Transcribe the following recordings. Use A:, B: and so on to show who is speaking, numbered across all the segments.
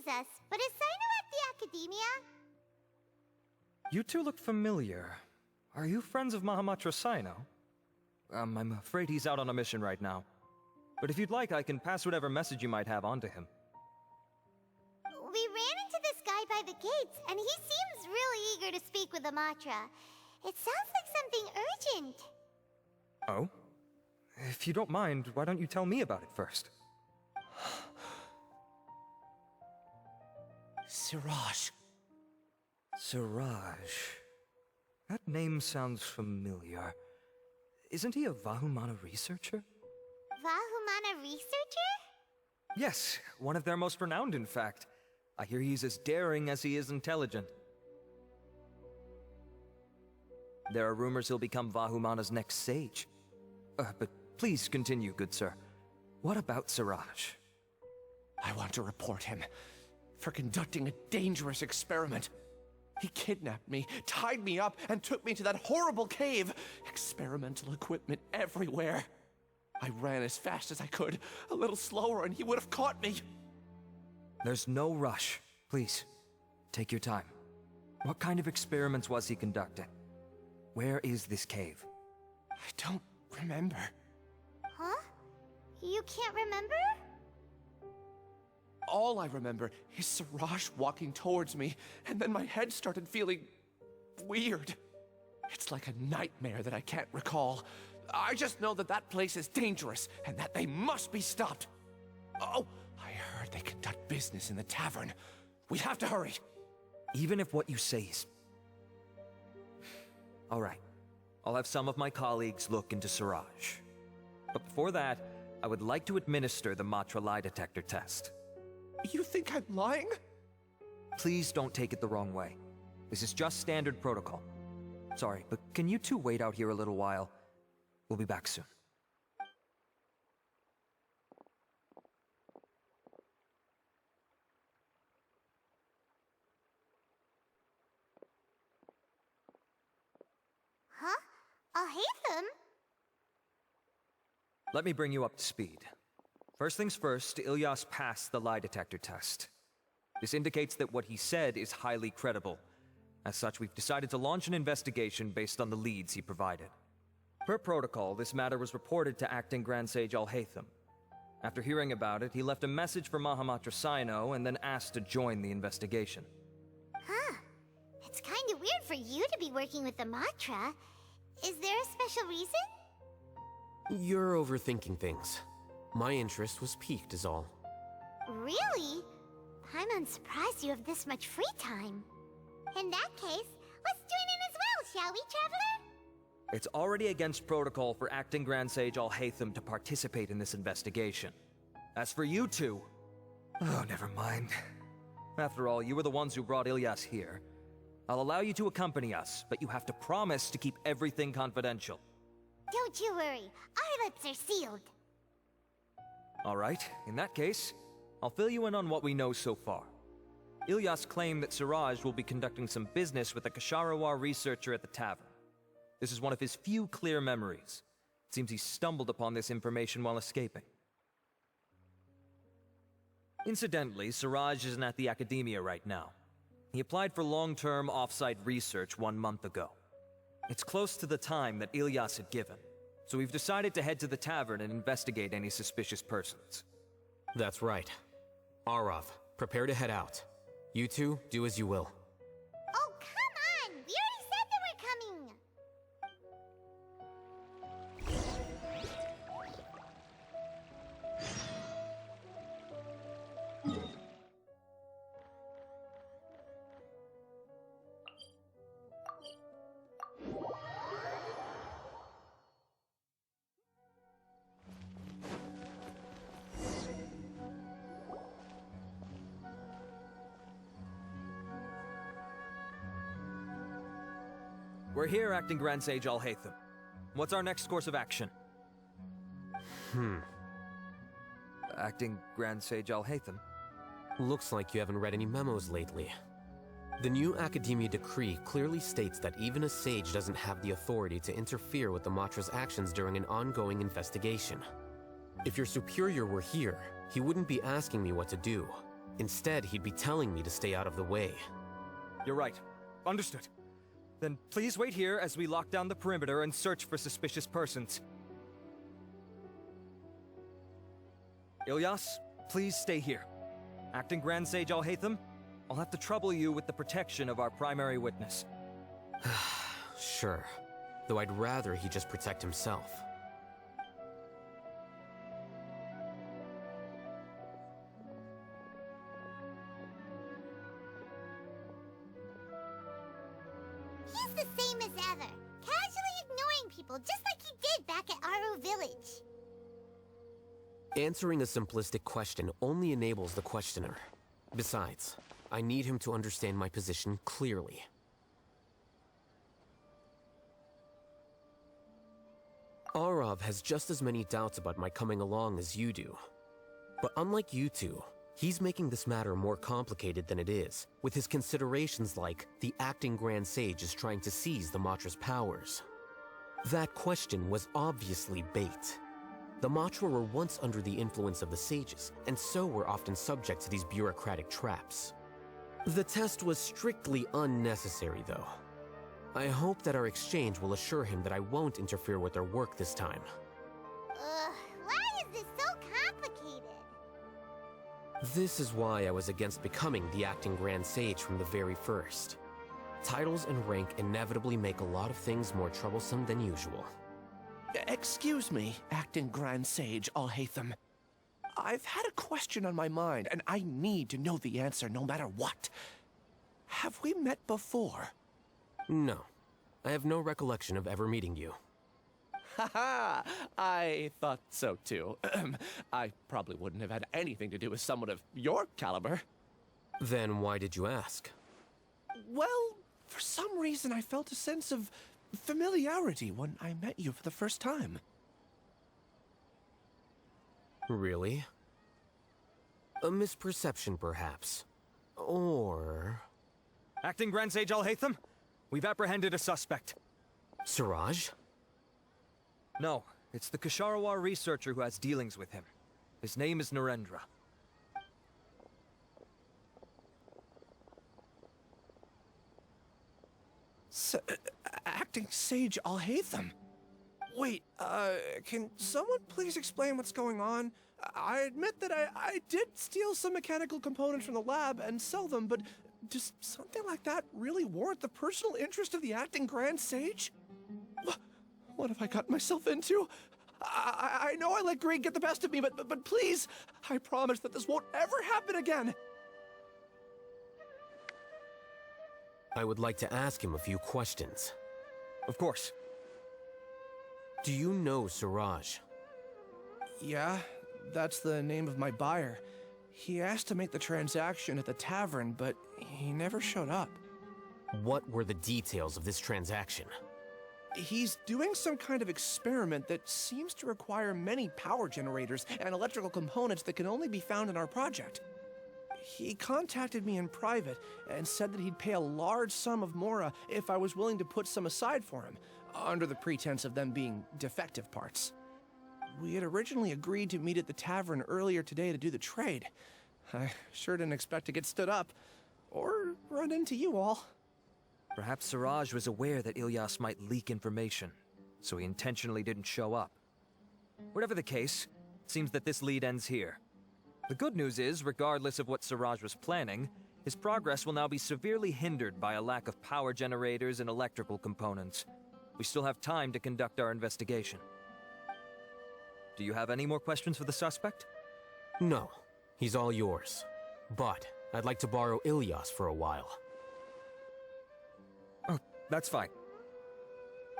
A: confuses us, but is Sino at the Academia?
B: You two look familiar. Are you friends of Mahamatra Sino? I'm afraid he's out on a mission right now. But if you'd like, I can pass whatever message you might have on to him.
A: We ran into this guy by the gates, and he seems really eager to speak with Amatra. It sounds like something urgent.
B: Oh? If you don't mind, why don't you tell me about it first?
C: Siraj.
B: Siraj. That name sounds familiar. Isn't he a Vahumana researcher?
A: Vahumana researcher?
B: Yes, one of their most renowned, in fact. I hear he's as daring as he is intelligent. There are rumors he'll become Vahumana's next sage. But please continue, good sir. What about Siraj?
C: I want to report him for conducting a dangerous experiment. He kidnapped me, tied me up, and took me to that horrible cave. Experimental equipment everywhere. I ran as fast as I could, a little slower, and he would have caught me.
B: There's no rush. Please, take your time. What kind of experiments was he conducting? Where is this cave?
C: I don't remember.
A: Huh? You can't remember?
C: All I remember is Siraj walking towards me, and then my head started feeling weird. It's like a nightmare that I can't recall. I just know that that place is dangerous, and that they must be stopped. Oh, I heard they conduct business in the tavern. We have to hurry.
B: Even if what you say is... All right. I'll have some of my colleagues look into Siraj. But before that, I would like to administer the Matra lie detector test.
C: You think I'm lying?
B: Please don't take it the wrong way. This is just standard protocol. Sorry, but can you two wait out here a little while? We'll be back soon.
A: Huh? Al-Haytham?
B: Let me bring you up to speed. First things first, Ilyas passed the lie detector test. This indicates that what he said is highly credible. As such, we've decided to launch an investigation based on the leads he provided. Per protocol, this matter was reported to Acting Grand Sage Al-Haytham. After hearing about it, he left a message for Mahamatra Sino and then asked to join the investigation.
A: Huh. It's kind of weird for you to be working with the Matra. Is there a special reason?
D: You're overthinking things. My interest was piqued is all.
A: Really? I'm unsurprised you have this much free time. In that case, let's join in as well, shall we, Traveler?
B: It's already against protocol for Acting Grand Sage Al-Haytham to participate in this investigation. As for you two... Oh, never mind. After all, you were the ones who brought Ilyas here. I'll allow you to accompany us, but you have to promise to keep everything confidential.
A: Don't you worry. Our lips are sealed.
B: All right, in that case, I'll fill you in on what we know so far. Ilyas claimed that Siraj will be conducting some business with a Kasharawar researcher at the tavern. This is one of his few clear memories. It seems he stumbled upon this information while escaping. Incidentally, Siraj isn't at the Academia right now. He applied for long-term off-site research 1 month ago. It's close to the time that Ilyas had given, so we've decided to head to the tavern and investigate any suspicious persons.
D: That's right. Arav, prepare to head out. You two, do as you will.
A: Oh, come on! We already said that we're coming!
B: We're here, Acting Grand Sage Al-Haytham. What's our next course of action? Acting Grand Sage Al-Haytham?
D: Looks like you haven't read any memos lately. The new Academia decree clearly states that even a sage doesn't have the authority to interfere with the Matra's actions during an ongoing investigation. If your superior were here, he wouldn't be asking me what to do. Instead, he'd be telling me to stay out of the way.
B: You're right. Understood. Then please wait here as we lock down the perimeter and search for suspicious persons. Ilyas, please stay here. Acting Grand Sage Al-Haytham, I'll have to trouble you with the protection of our primary witness.
D: Sure. Though I'd rather he just protect himself.
A: He's the same as ever, casually ignoring people just like he did back at Aru Village.
D: Answering a simplistic question only enables the questioner. Besides, I need him to understand my position clearly. Arav has just as many doubts about my coming along as you do. But unlike you two, he's making this matter more complicated than it is, with his considerations like the acting Grand Sage is trying to seize the Matra's powers. That question was obviously bait. The Matra were once under the influence of the sages, and so were often subject to these bureaucratic traps. The test was strictly unnecessary, though. I hope that our exchange will assure him that I won't interfere with their work this time.
A: Why is this so complicated?
D: This is why I was against becoming the acting Grand Sage from the very first. Titles and rank inevitably make a lot of things more troublesome than usual.
C: Excuse me, acting Grand Sage Al-Haytham. I've had a question on my mind, and I need to know the answer no matter what. Have we met before?
D: No. I have no recollection of ever meeting you.
C: Haha, I thought so too. I probably wouldn't have had anything to do with someone of your caliber.
D: Then why did you ask?
C: Well, for some reason I felt a sense of familiarity when I met you for the first time.
D: Really? A misperception, perhaps. Or...
B: Acting Grand Sage Al-Haytham, we've apprehended a suspect.
D: Siraj?
B: No, it's the Ksharawar researcher who has dealings with him. His name is Narendra.
C: Acting Sage Al-Haytham? Wait, can someone please explain what's going on? I admit that I did steal some mechanical components from the lab and sell them, but does something like that really warrant the personal interest of the acting Grand Sage? What have I gotten myself into? I know I let greed get the best of me, but please, I promise that this won't ever happen again.
D: I would like to ask him a few questions.
B: Of course.
D: Do you know Siraj?
C: Yeah, that's the name of my buyer. He asked to make the transaction at the tavern, but he never showed up.
D: What were the details of this transaction?
C: He's doing some kind of experiment that seems to require many power generators and electrical components that can only be found in our project. He contacted me in private and said that he'd pay a large sum of Mora if I was willing to put some aside for him, under the pretense of them being defective parts. We had originally agreed to meet at the tavern earlier today to do the trade. I sure didn't expect to get stood up, or run into you all.
B: Perhaps Siraj was aware that Ilyas might leak information, so he intentionally didn't show up. Whatever the case, it seems that this lead ends here. The good news is, regardless of what Siraj was planning, his progress will now be severely hindered by a lack of power generators and electrical components. We still have time to conduct our investigation. Do you have any more questions for the suspect?
D: No. He's all yours. But I'd like to borrow Ilyas for a while.
B: Oh, that's fine.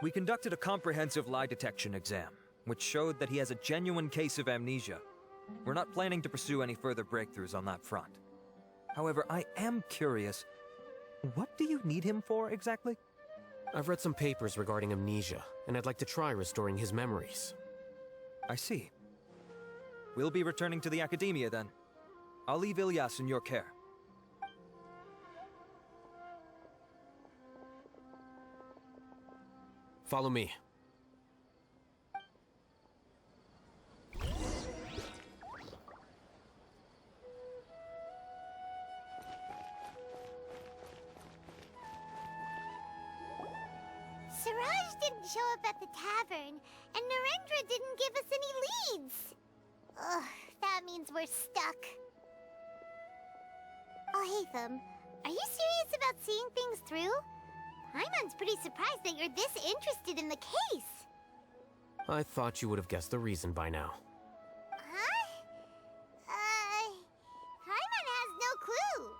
B: We conducted a comprehensive lie detection exam, which showed that he has a genuine case of amnesia. We're not planning to pursue any further breakthroughs on that front. However, I am curious, what do you need him for exactly?
D: I've read some papers regarding amnesia, and I'd like to try restoring his memories.
B: I see. We'll be returning to the Academia then. I'll leave Ilyas in your care.
D: Follow me.
A: Suraj didn't show up at the tavern, and Narendra didn't give us any leads. Ugh, that means we're stuck. Oh, Hatham, are you serious about seeing things through? Paimon's pretty surprised that you're this interested in the case.
D: I thought you would have guessed the reason by now.
A: Huh? Paimon has no clue.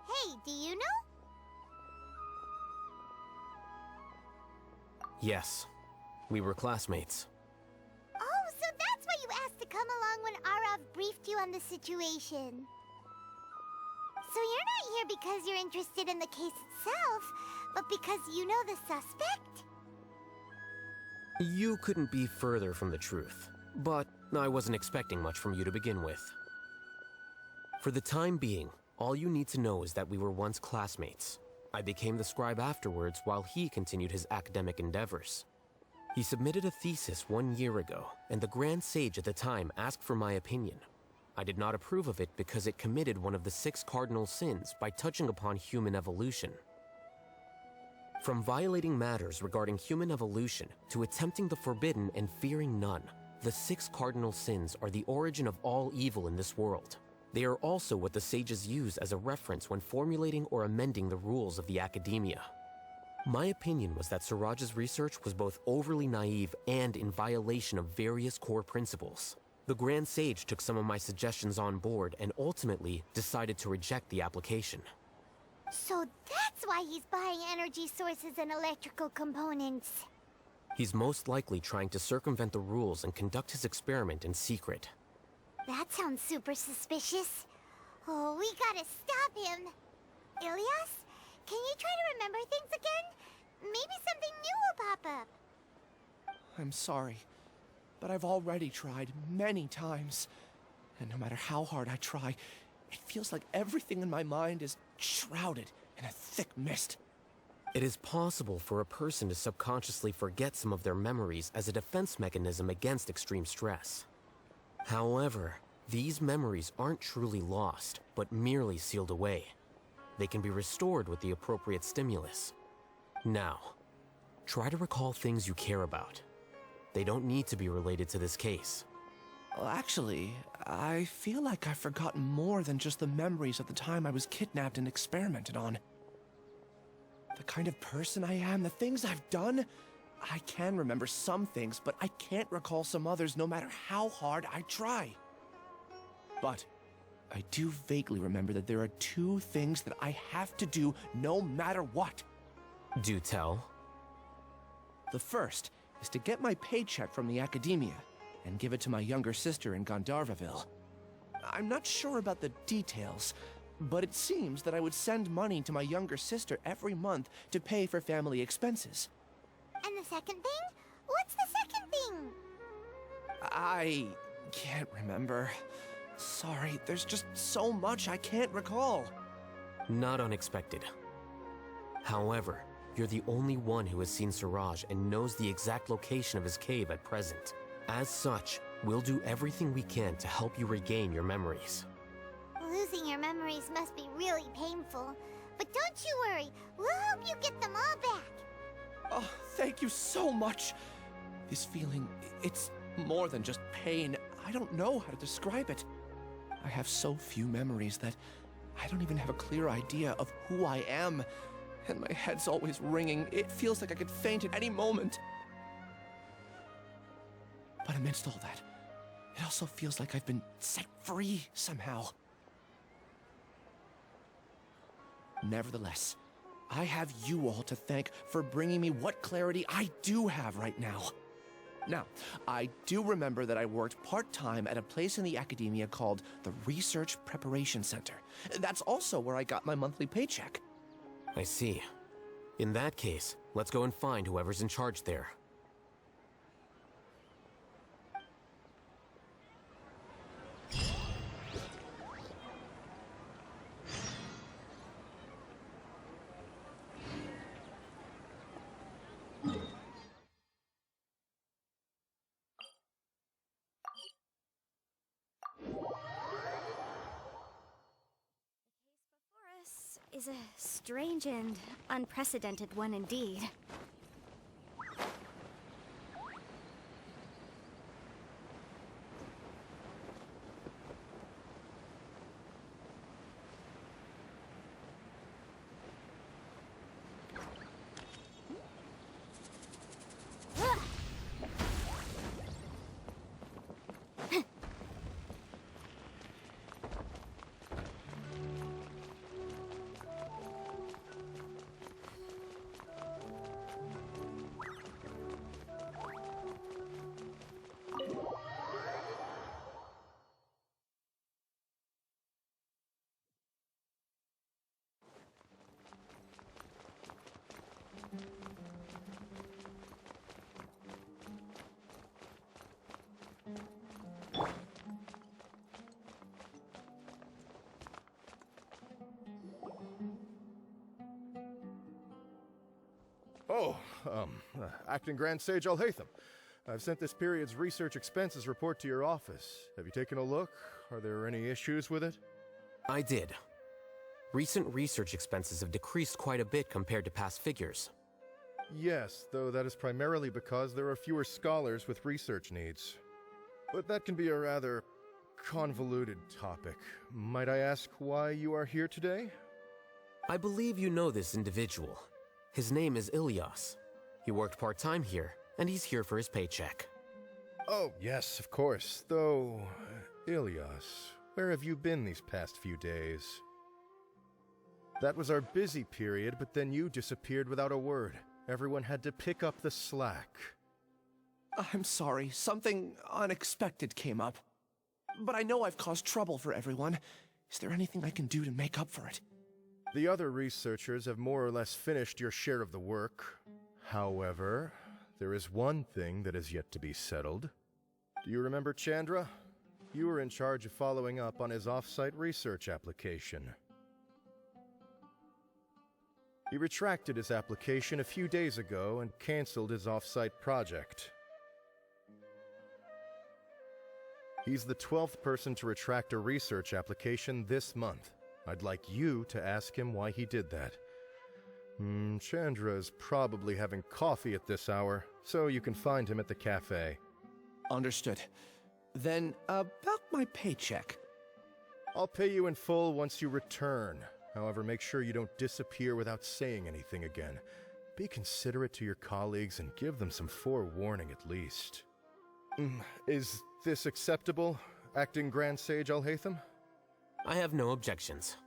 A: Hey, do you know?
D: Yes, we were classmates.
A: Oh, so that's why you asked to come along when Arav briefed you on the situation. So you're not here because you're interested in the case itself, but because you know the suspect?
D: You couldn't be further from the truth, but I wasn't expecting much from you to begin with. For the time being, all you need to know is that we were once classmates. I became the scribe afterwards while he continued his academic endeavors. He submitted a thesis 1 year ago, and the Grand Sage at the time asked for my opinion. I did not approve of it because it committed one of the 6 cardinal sins by touching upon human evolution. From violating matters regarding human evolution to attempting the forbidden and fearing none, the 6 cardinal sins are the origin of all evil in this world. They are also what the sages use as a reference when formulating or amending the rules of the academia. My opinion was that Suraj's research was both overly naive and in violation of various core principles. The Grand Sage took some of my suggestions on board and ultimately decided to reject the application.
A: So that's why he's buying energy sources and electrical components.
D: He's most likely trying to circumvent the rules and conduct his experiment in secret.
A: That sounds super suspicious. Oh, we gotta stop him. Ilyas, can you try to remember things again? Maybe something new will pop up.
C: I'm sorry, but I've already tried many times. And no matter how hard I try, it feels like everything in my mind is shrouded in a thick mist.
D: It is possible for a person to subconsciously forget some of their memories as a defense mechanism against extreme stress. However, these memories aren't truly lost, but merely sealed away. They can be restored with the appropriate stimulus. Now, try to recall things you care about. They don't need to be related to this case.
C: Well, actually, I feel like I've forgotten more than just the memories of the time I was kidnapped and experimented on. The kind of person I am, the things I've done, I can remember some things, but I can't recall some others no matter how hard I try. But I do vaguely remember that there are 2 things that I have to do no matter what.
D: Do tell.
C: The first is to get my paycheck from the academia and give it to my younger sister in Gandharvaville. I'm not sure about the details, but it seems that I would send money to my younger sister every month to pay for family expenses.
A: And the second thing? What's the second thing?
C: I can't remember. Sorry, there's just so much I can't recall.
D: Not unexpected. However, you're the only one who has seen Suraj and knows the exact location of his cave at present. As such, we'll do everything we can to help you regain your memories.
A: Losing your memories must be really painful. But don't you worry, we'll help you get them all back.
C: Oh, thank you so much. This feeling, it's more than just pain. I don't know how to describe it. I have so few memories that I don't even have a clear idea of who I am. And my head's always ringing. It feels like I could faint at any moment. But amidst all that, it also feels like I've been set free somehow. Nevertheless, I have you all to thank for bringing me what clarity I do have right now. Now, I do remember that I worked part-time at a place in the academia called the Research Preparation Center. That's also where I got my monthly paycheck.
D: I see. In that case, let's go and find whoever's in charge there.
E: Is a strange and unprecedented one indeed. Oh, Acting Grand Sage Al-Haytham. I've sent this period's research expenses report to your office. Have you taken a look? Are there any issues with it?
D: I did. Recent research expenses have decreased quite a bit compared to past figures.
E: Yes, though that is primarily because there are fewer scholars with research needs. But that can be a rather convoluted topic. Might I ask why you are here today?
D: I believe you know this individual. His name is Ilyas. He worked part-time here, and he's here for his paycheck.
E: Oh, yes, of course. Though, Ilyas, where have you been these past few days? That was our busy period, but then you disappeared without a word. Everyone had to pick up the slack.
C: I'm sorry, something unexpected came up. But I know I've caused trouble for everyone. Is there anything I can do to make up for it?
E: The other researchers have more or less finished your share of the work. However, there is one thing that is yet to be settled. Do you remember Chandra? You were in charge of following up on his off-site research application. He retracted his application a few days ago and canceled his off-site project. He's the 12th person to retract a research application this month. I'd like you to ask him why he did that. Chandra is probably having coffee at this hour, so you can find him at the cafe.
C: Understood. Then, about my paycheck.
E: I'll pay you in full once you return. However, make sure you don't disappear without saying anything again. Be considerate to your colleagues and give them some forewarning at least. Is this acceptable, Acting Grand Sage Al-Haytham?
D: I have no objections.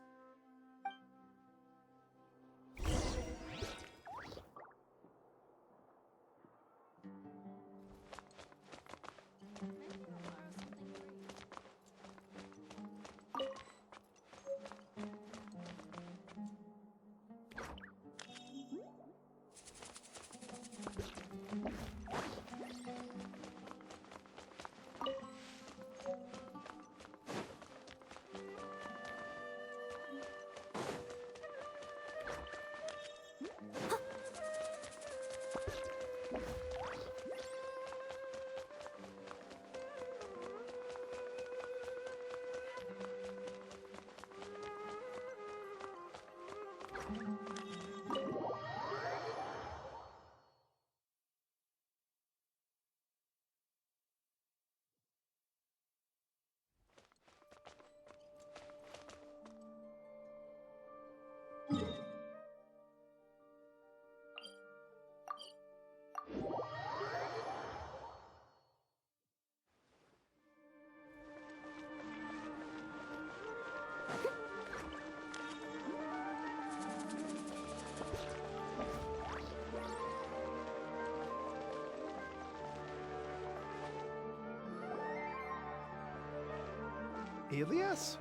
F: Ilyas?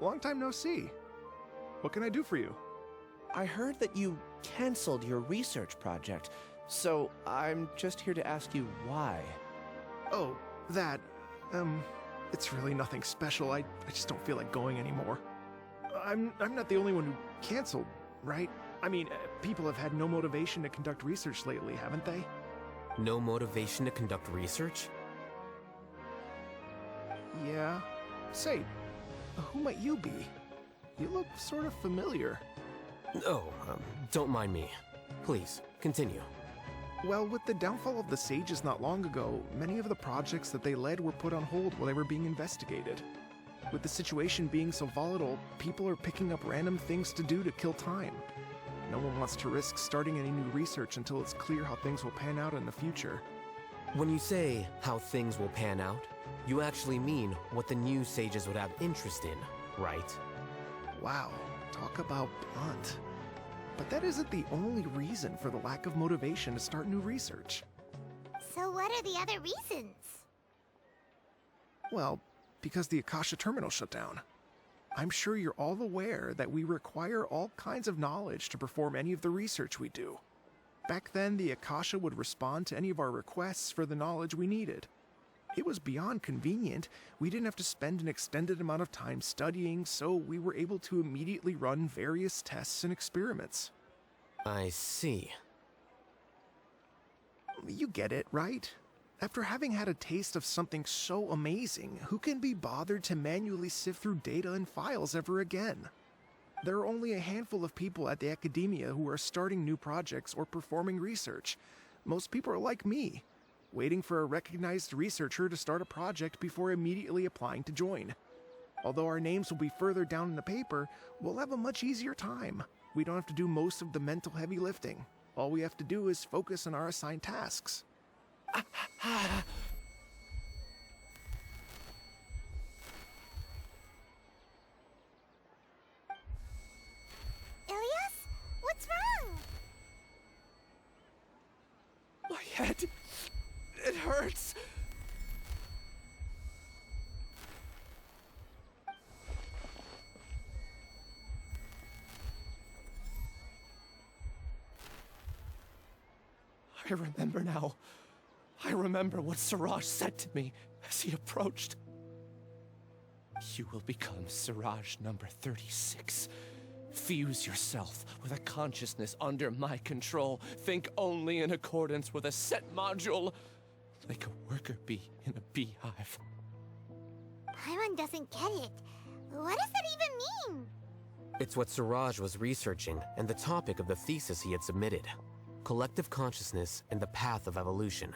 F: Long time no see. What can I do for you?
C: I heard that you canceled your research project, so I'm just here to ask you why.
F: Oh, that, it's really nothing special. I just don't feel like going anymore. I'm not the only one who canceled, right? I mean, people have had no motivation to conduct research lately, haven't they?
D: No motivation to conduct research?
F: Yeah. Say, who might you be? You look sort of familiar.
D: Oh, don't mind me. Please, continue.
F: Well, with the downfall of the sages not long ago, many of the projects that they led were put on hold while they were being investigated. With the situation being so volatile, people are picking up random things to do to kill time. No one wants to risk starting any new research until it's clear how things will pan out in the future.
D: When you say how things will pan out, you actually mean what the new sages would have interest in, right?
F: Wow, talk about blunt. But that isn't the only reason for the lack of motivation to start new research.
A: So what are the other reasons?
F: Well, because the Akasha terminal shut down. I'm sure you're all aware that we require all kinds of knowledge to perform any of the research we do. Back then, the Akasha would respond to any of our requests for the knowledge we needed. It was beyond convenient. We didn't have to spend an extended amount of time studying, so we were able to immediately run various tests and experiments.
D: I see.
F: You get it, right? After having had a taste of something so amazing, who can be bothered to manually sift through data and files ever again? There are only a handful of people at the academia who are starting new projects or performing research. Most people are like me, waiting for a recognized researcher to start a project before immediately applying to join. Although our names will be further down in the paper, we'll have a much easier time. We don't have to do most of the mental heavy lifting. All we have to do is focus on our assigned tasks.
A: Ilias? What's wrong?
C: My head. It hurts. I remember now. I remember what Siraj said to me as he approached. You will become Siraj number 36. Fuse yourself with a consciousness under my control. Think only in accordance with a set module, like a worker bee in a beehive.
A: Paimon doesn't get it. What does that even mean?
D: It's what Siraj was researching and the topic of the thesis he had submitted. Collective consciousness and the path of evolution.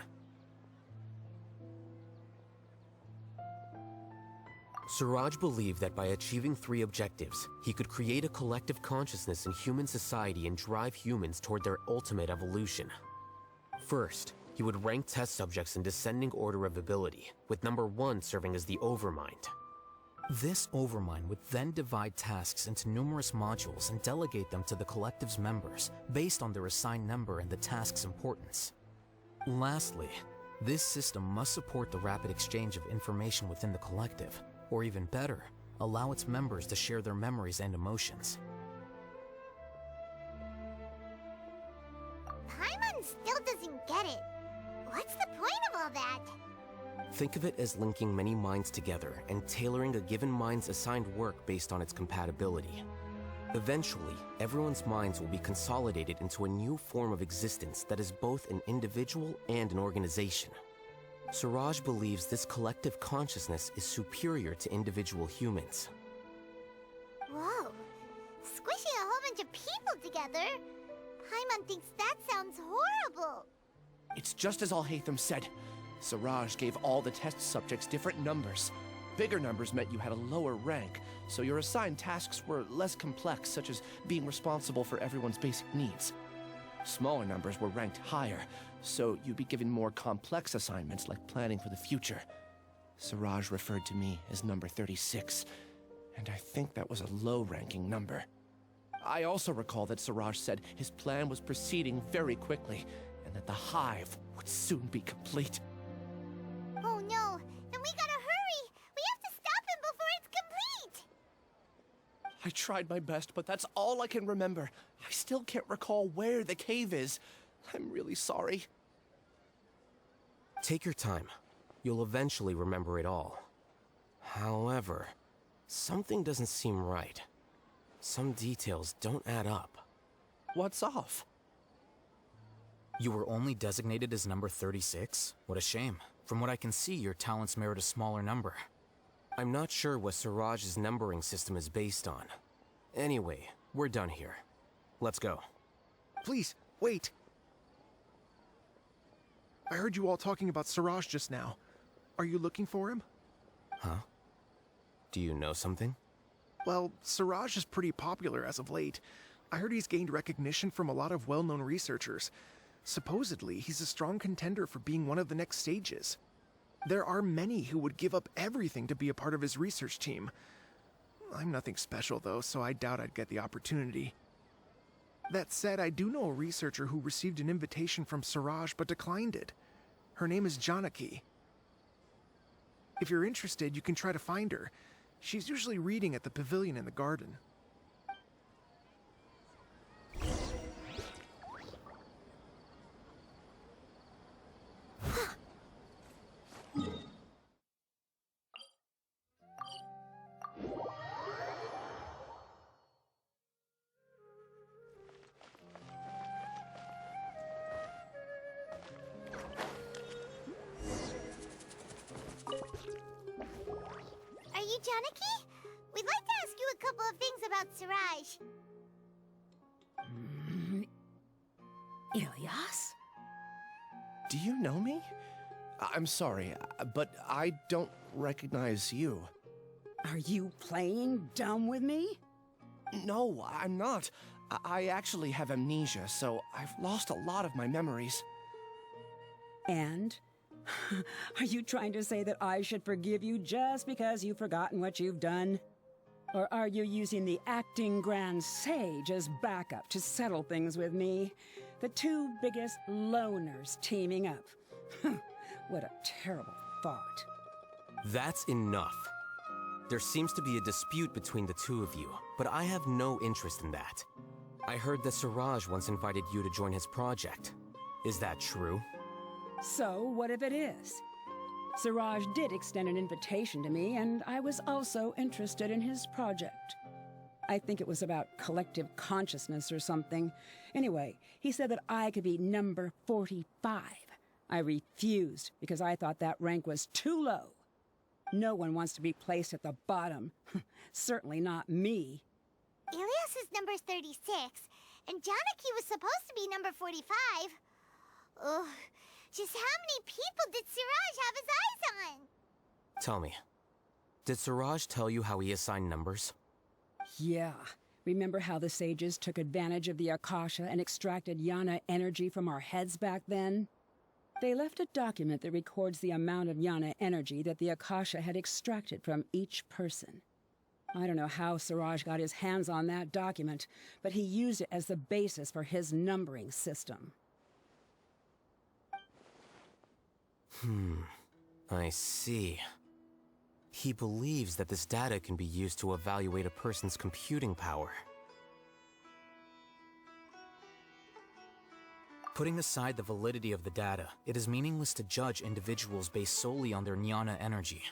D: Siraj believed that by achieving 3 objectives, he could create a collective consciousness in human society and drive humans toward their ultimate evolution. First, he would rank test subjects in descending order of ability, with number 1 serving as the Overmind. This Overmind would then divide tasks into numerous modules and delegate them to the collective's members, based on their assigned number and the task's importance. Lastly, this system must support the rapid exchange of information within the collective, or even better, allow its members to share their memories and emotions.
A: Paimon still doesn't get it. What's the point of all that?
D: Think of it as linking many minds together and tailoring a given mind's assigned work based on its compatibility. Eventually, everyone's minds will be consolidated into a new form of existence that is both an individual and an organization. Siraj believes this collective consciousness is superior to individual humans.
A: Whoa. Squishing a whole bunch of people together? Paimon thinks that sounds horrible.
C: It's just as Al-Haytham said. Siraj gave all the test subjects different numbers. Bigger numbers meant you had a lower rank, so your assigned tasks were less complex, such as being responsible for everyone's basic needs. Smaller numbers were ranked higher, so you'd be given more complex assignments like planning for the future. Siraj referred to me as number 36, and I think that was a low-ranking number. I also recall that Siraj said his plan was proceeding very quickly, and that the hive would soon be complete.
A: Oh no, then we gotta hurry! We have to stop him before it's complete!
C: I tried my best, but that's all I can remember. I still can't recall where the cave is. I'm really sorry.
D: Take your time. You'll eventually remember it all. However, something doesn't seem right. Some details don't add up.
C: What's off?
G: You were only designated as number 36? What a shame. From what I can see, your talents merit a smaller number.
D: I'm not sure what Siraj's numbering system is based on. Anyway, we're done here. Let's go.
F: Please, wait. I heard you all talking about Siraj just now. Are you looking for him?
D: Huh? Do you know something?
F: Well, Siraj is pretty popular as of late. I heard he's gained recognition from a lot of well-known researchers. Supposedly, he's a strong contender for being one of the next sages. There are many who would give up everything to be a part of his research team. I'm nothing special, though, so I doubt I'd get the opportunity. That said, I do know a researcher who received an invitation from Siraj but declined it. Her name is Janaki. If you're interested, you can try to find her. She's usually reading at the pavilion in the garden.
A: Janaki? We'd like to ask you a couple of things about Siraj.
H: Ilyas?
C: Do you know me? I'm sorry, but I don't recognize you.
H: Are you playing dumb with me?
C: No, I'm not. I actually have amnesia, so I've lost a lot of my memories.
H: And? Are you trying to say that I should forgive you just because you've forgotten what you've done? Or are you using the acting grand sage as backup to settle things with me? The two biggest loners teaming up. What a terrible thought.
D: That's enough. There seems to be a dispute between the two of you, but I have no interest in that. I heard that Siraj once invited you to join his project. Is that true?
H: So, what if it is? Siraj did extend an invitation to me, and I was also interested in his project. I think it was about collective consciousness or something. Anyway, he said that I could be number 45. I refused because I thought that rank was too low. No one wants to be placed at the bottom. Certainly not me.
A: Ilias is number 36, and Janaki was supposed to be number 45. Ugh, just how many people did Siraj have his eyes on?
D: Tell me, did Siraj tell you how he assigned numbers?
H: Yeah. Remember how the sages took advantage of the Akasha and extracted Yana energy from our heads back then? They left a document that records the amount of Yana energy that the Akasha had extracted from each person. I don't know how Siraj got his hands on that document, but he used it as the basis for his numbering system.
D: I see. He believes that this data can be used to evaluate a person's computing power.
G: Putting aside the validity of the data, it is meaningless to judge individuals based solely on their jnana energy.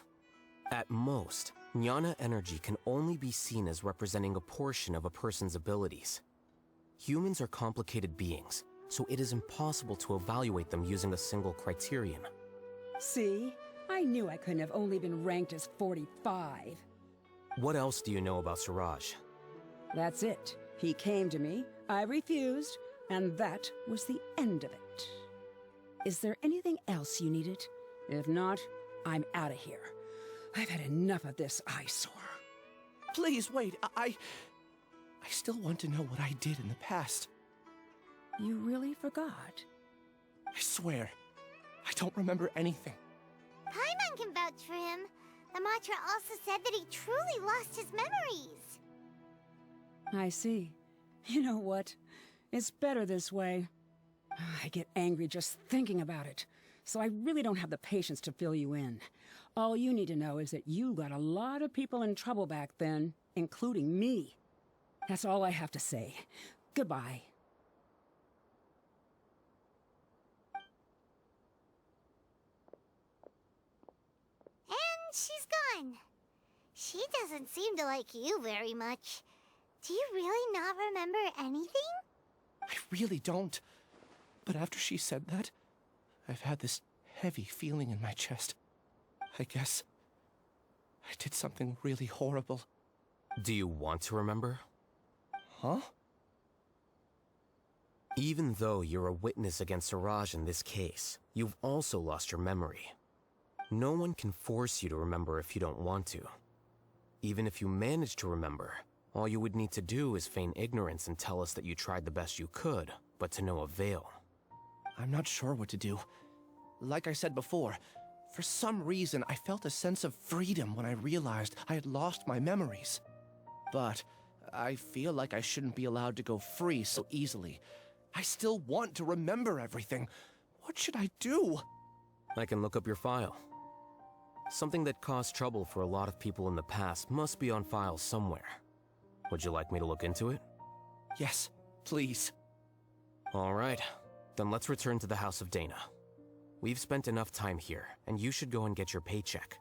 D: At most, jnana energy can only be seen as representing a portion of a person's abilities. Humans are complicated beings, so it is impossible to evaluate them using a single criterion.
H: See? I knew I couldn't have only been ranked as 45.
D: What else do you know about Siraj?
H: That's it. He came to me, I refused, and that was the end of it. Is there anything else you needed? If not, I'm out of here. I've had enough of this eyesore.
C: Please, wait, I still want to know what I did in the past.
H: You really forgot?
C: I swear, I don't remember anything.
A: Paimon can vouch for him. The mantra also said that he truly lost his memories.
H: I see. You know what? It's better this way. I get angry just thinking about it, so I really don't have the patience to fill you in. All you need to know is that you got a lot of people in trouble back then, including me. That's all I have to say. Goodbye.
A: And she's gone. She doesn't seem to like you very much. Do you really not remember anything?
C: I really don't. But after she said that, I've had this heavy feeling in my chest. I guess I did something really horrible.
D: Do you want to remember?
C: Huh?
D: Even though you're a witness against Siraj in this case, you've also lost your memory. No one can force you to remember if you don't want to. Even if you manage to remember, all you would need to do is feign ignorance and tell us that you tried the best you could, but to no avail.
C: I'm not sure what to do. Like I said before, for some reason I felt a sense of freedom when I realized I had lost my memories. But I feel like I shouldn't be allowed to go free so easily. I still want to remember everything. What should I do?
D: I can look up your file. Something that caused trouble for a lot of people in the past must be on file somewhere. Would you like me to look into it?
C: Yes, please.
D: All right, then let's return to the House of Dana. We've spent enough time here, and you should go and get your paycheck.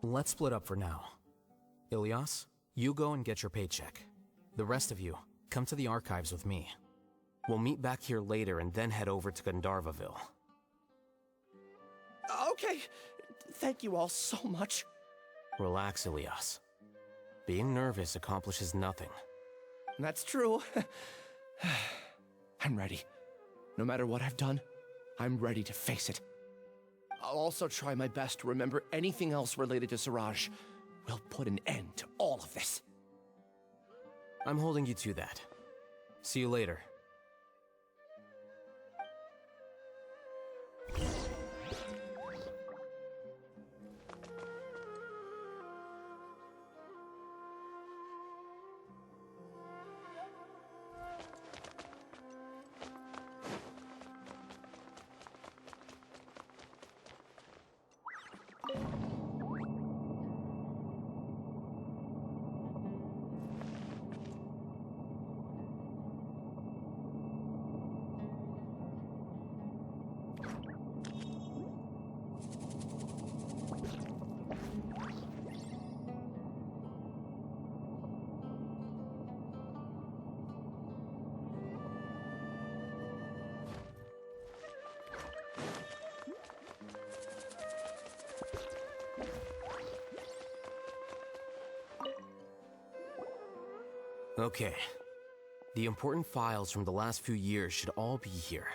G: Let's split up for now. Ilyas, you go and get your paycheck. The rest of you, come to the archives with me. We'll meet back here later and then head over to Gandharvaville.
C: Okay. Thank you all so much.
D: Relax, Ilyas. Being nervous accomplishes nothing.
C: That's true. I'm ready. No matter what I've done, I'm ready to face it. I'll also try my best to remember anything else related to Siraj. We'll put an end to all of this.
D: I'm holding you to that. See you later. Okay. The important files from the last few years should all be here.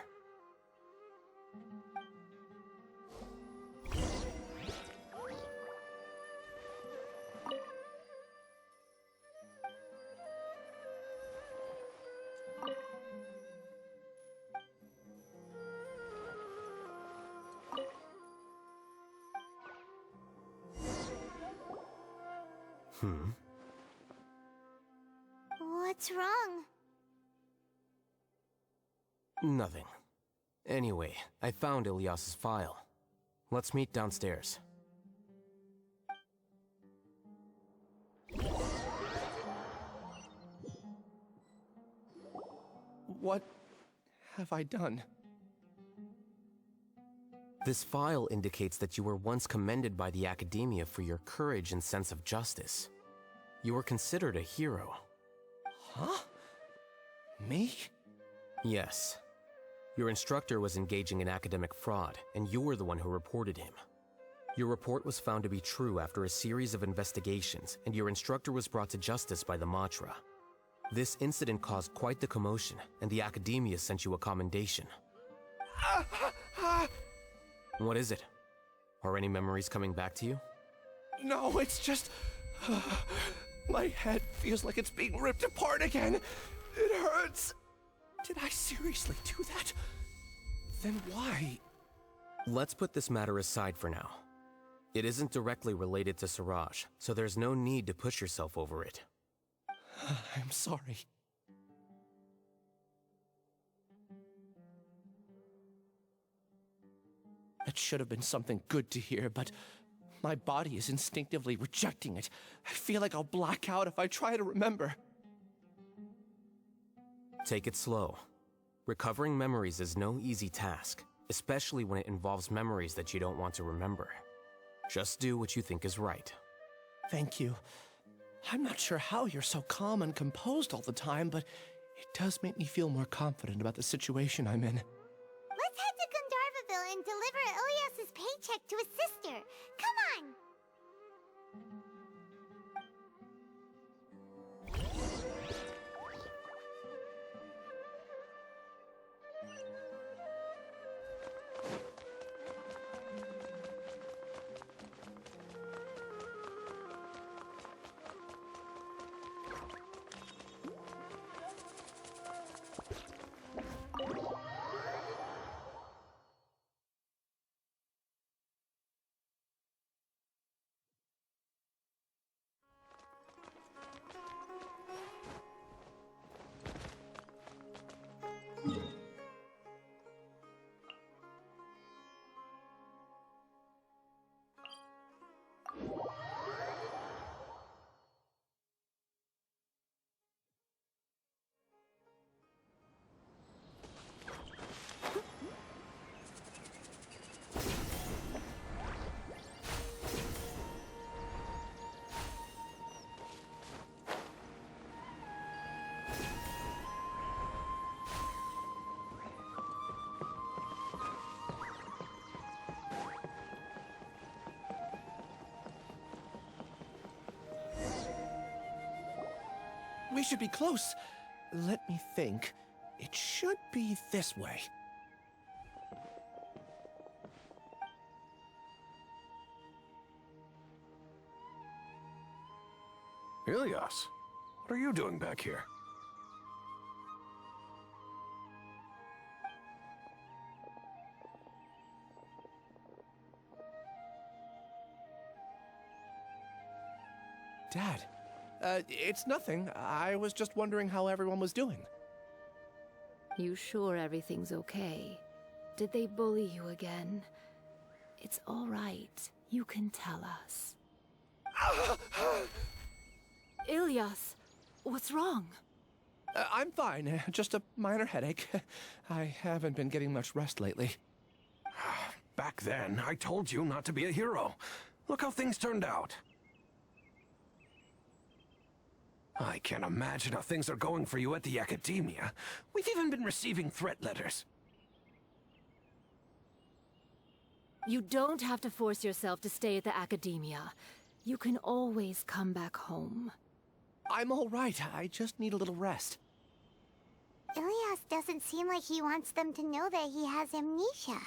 A: What's wrong?
D: Nothing. Anyway, I found Ilyas's file. Let's meet downstairs.
C: What have I done?
D: This file indicates that you were once commended by the Academia for your courage and sense of justice. You were considered a hero.
C: Huh? Me?
D: Yes. Your instructor was engaging in academic fraud, and you were the one who reported him. Your report was found to be true after a series of investigations, and your instructor was brought to justice by the Matra. This incident caused quite the commotion, and the Academia sent you a commendation. What is it? Are any memories coming back to you?
C: No, it's just... my head feels like it's being ripped apart again. It hurts. Did I seriously do that? Then why?
D: Let's put this matter aside for now. It isn't directly related to Siraj, so there's no need to push yourself over it.
C: I'm sorry. That should have been something good to hear, but my body is instinctively rejecting it. I feel like I'll black out if I try to remember.
D: Take it slow. Recovering memories is no easy task, especially when it involves memories that you don't want to remember. Just do what you think is right.
C: Thank you. I'm not sure how you're so calm and composed all the time, but it does make me feel more confident about the situation I'm in.
A: Let's head to Gandharvaville and deliver Ilyas's paycheck to his sister. Come on!
C: We should be close. Let me think. It should be this way.
I: Ilias, what are you doing back here?
C: Dad, it's nothing. I was just wondering how everyone was doing.
J: You sure everything's okay? Did they bully you again? It's all right. You can tell us. Ilias, what's wrong?
C: I'm fine. Just a minor headache. I haven't been getting much rest lately.
I: Back then, I told you not to be a hero. Look how things turned out. I can't imagine how things are going for you at the Academia. We've even been receiving threat letters.
J: You don't have to force yourself to stay at the Academia. You can always come back home.
C: I'm all right. I just need a little rest.
A: Ilias doesn't seem like he wants them to know that he has amnesia.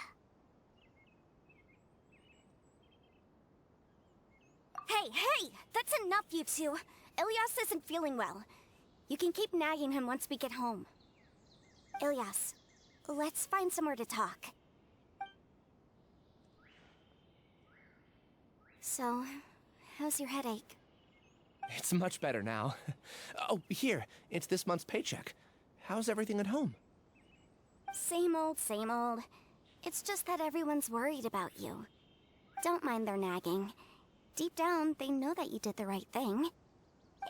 K: Hey! That's enough, you two! Ilias isn't feeling well. You can keep nagging him once we get home. Ilias, let's find somewhere to talk. So, how's your headache?
C: It's much better now. Oh, here. It's this month's paycheck. How's everything at home?
K: Same old, same old. It's just that everyone's worried about you. Don't mind their nagging. Deep down, they know that you did the right thing.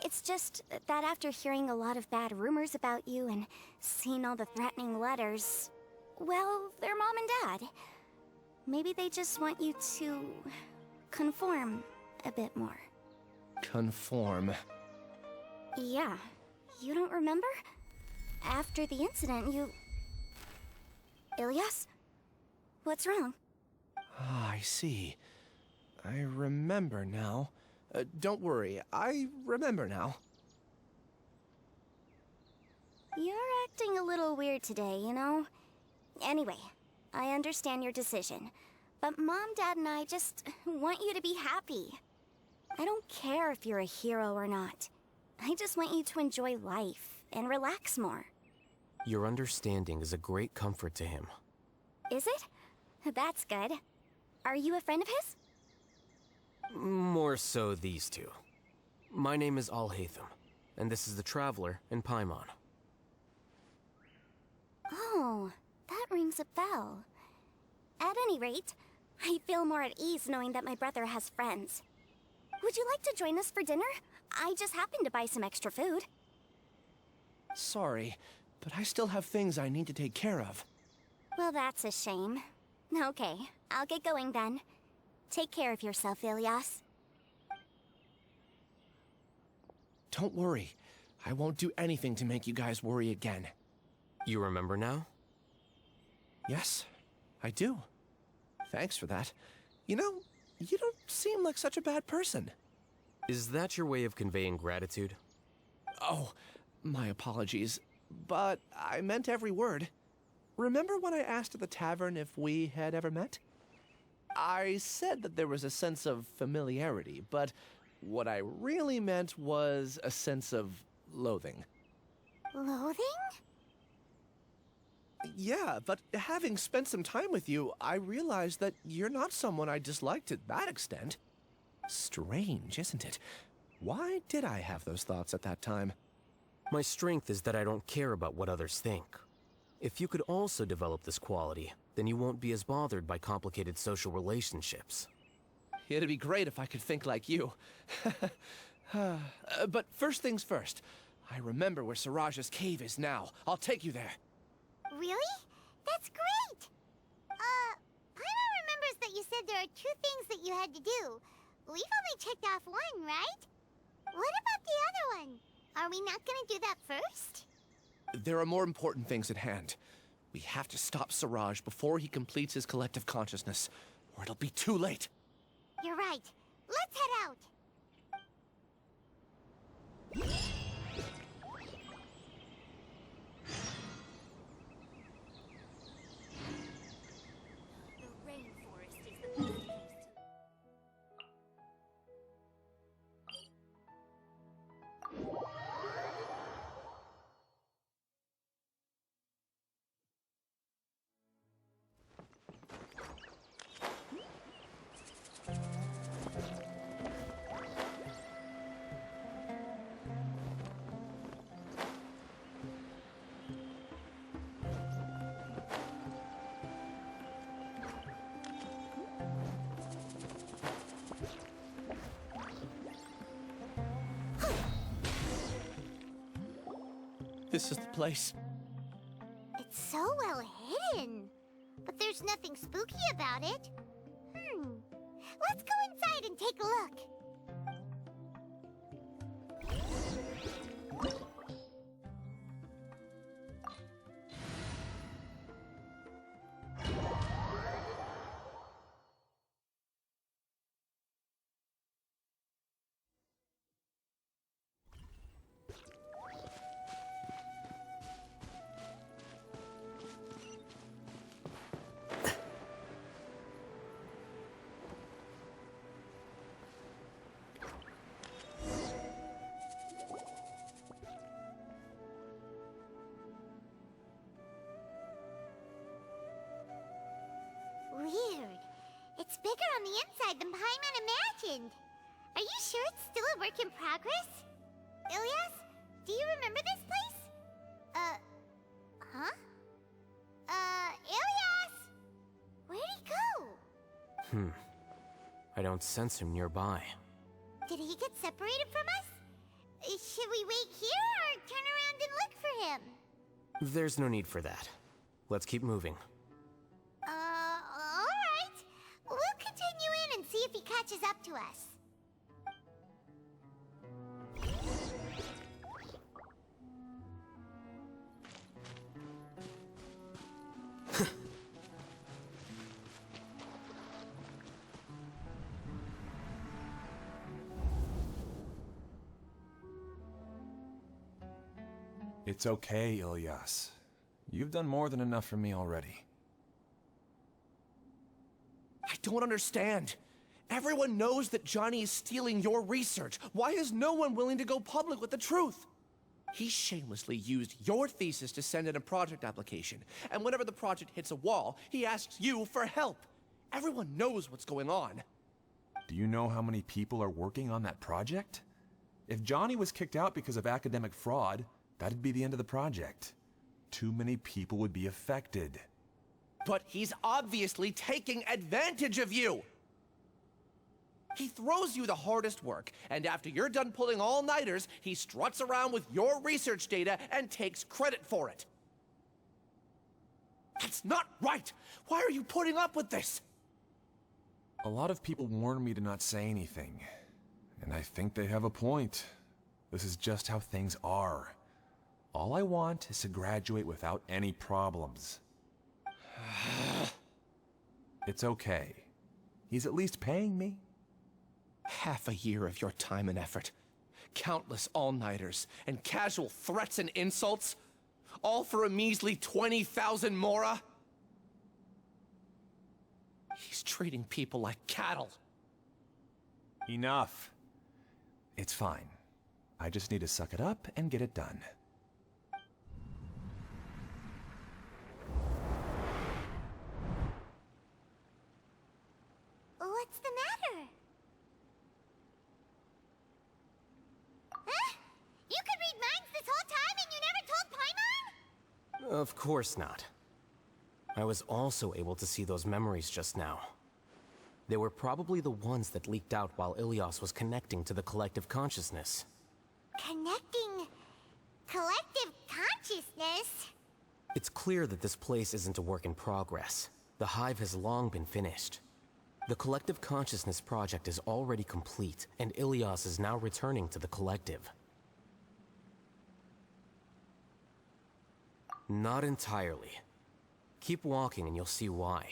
K: It's just that after hearing a lot of bad rumors about you and seeing all the threatening letters, well, they're mom and dad. Maybe they just want you to conform a bit more.
C: Conform.
K: Yeah. You don't remember? After the incident, you... Ilias? What's wrong?
C: Ah, I see. I remember now. Don't worry, I remember now.
K: You're acting a little weird today, you know? Anyway, I understand your decision. But Mom, Dad, and I just want you to be happy. I don't care if you're a hero or not. I just want you to enjoy life and relax more.
D: Your understanding is a great comfort to him.
K: Is it? That's good. Are you a friend of his?
D: More so these two. My name is Al-Hайтама, and this is the Traveler and Paimon.
K: Oh, that rings a bell. At any rate, I feel more at ease knowing that my brother has friends. Would you like to join us for dinner? I just happened to buy some extra food.
C: Sorry, but I still have things I need to take care of.
K: Well, that's a shame. Okay, I'll get going then. Take care of yourself, Ilias.
C: Don't worry. I won't do anything to make you guys worry again.
D: You remember now?
C: Yes, I do. Thanks for that. You know, you don't seem like such a bad person.
D: Is that your way of conveying gratitude?
C: Oh, my apologies. But I meant every word. Remember when I asked at the tavern if we had ever met? I said that there was a sense of familiarity, but what I really meant was a sense of loathing.
A: Loathing?
C: Yeah, but having spent some time with you, I realized that you're not someone I dislike to that extent. Strange, isn't it? Why did I have those thoughts at that time?
D: My strength is that I don't care about what others think. If you could also develop this quality, then you won't be as bothered by complicated social relationships.
C: It'd be great if I could think like you. But first things first, I remember where Siraj's cave is now. I'll take you there.
A: Really? That's great! Paimon remembers that you said there are 2 things that you had to do. We've only checked off 1, right? What about the other one? Are we not gonna do that first?
C: There are more important things at hand. We have to stop Siraj before he completes his collective consciousness, or it'll be too late.
A: You're right. Let's head out!
C: This is the place.
A: It's so well hidden. But there's nothing spooky about it. Let's go inside and take a look. Weird. It's bigger on the inside than Paimon imagined. Are you sure it's still a work in progress? Ilyas, do you remember this place? Huh? Ilyas! Where'd he go?
D: I don't sense him nearby.
A: Did he get separated from us? Should we wait here or turn around and look for him?
D: There's no need for that. Let's keep moving.
A: Alright. We'll continue in and see if he catches up to us.
L: It's okay, Ilyas. You've done more than enough for me already.
C: I don't understand. Everyone knows that Johnny is stealing your research. Why is no one willing to go public with the truth? He shamelessly used your thesis to send in a project application, and whenever the project hits a wall, he asks you for help. Everyone knows what's going on.
L: Do you know how many people are working on that project? If Johnny was kicked out because of academic fraud, that'd be the end of the project. Too many people would be affected.
C: But he's obviously taking advantage of you! He throws you the hardest work, and after you're done pulling all-nighters, he struts around with your research data and takes credit for it. That's not right! Why are you putting up with this?
L: A lot of people warn me to not say anything, and I think they have a point. This is just how things are. All I want is to graduate without any problems. It's okay. He's at least paying me.
C: Half a year of your time and effort, countless all-nighters, and casual threats and insults, all for a measly 20,000 mora? He's treating people like cattle.
L: Enough. It's fine. I just need to suck it up and get it done.
A: What's the matter? Huh? You could read minds this whole time and you never told Paimon?
D: Of course not. I was also able to see those memories just now. They were probably the ones that leaked out while Ilyas was connecting to the collective consciousness.
A: Connecting collective consciousness?
D: It's clear that this place isn't a work in progress. The hive has long been finished. The collective consciousness project is already complete, and Ilyas is now returning to the collective. Not entirely. Keep walking and you'll see why.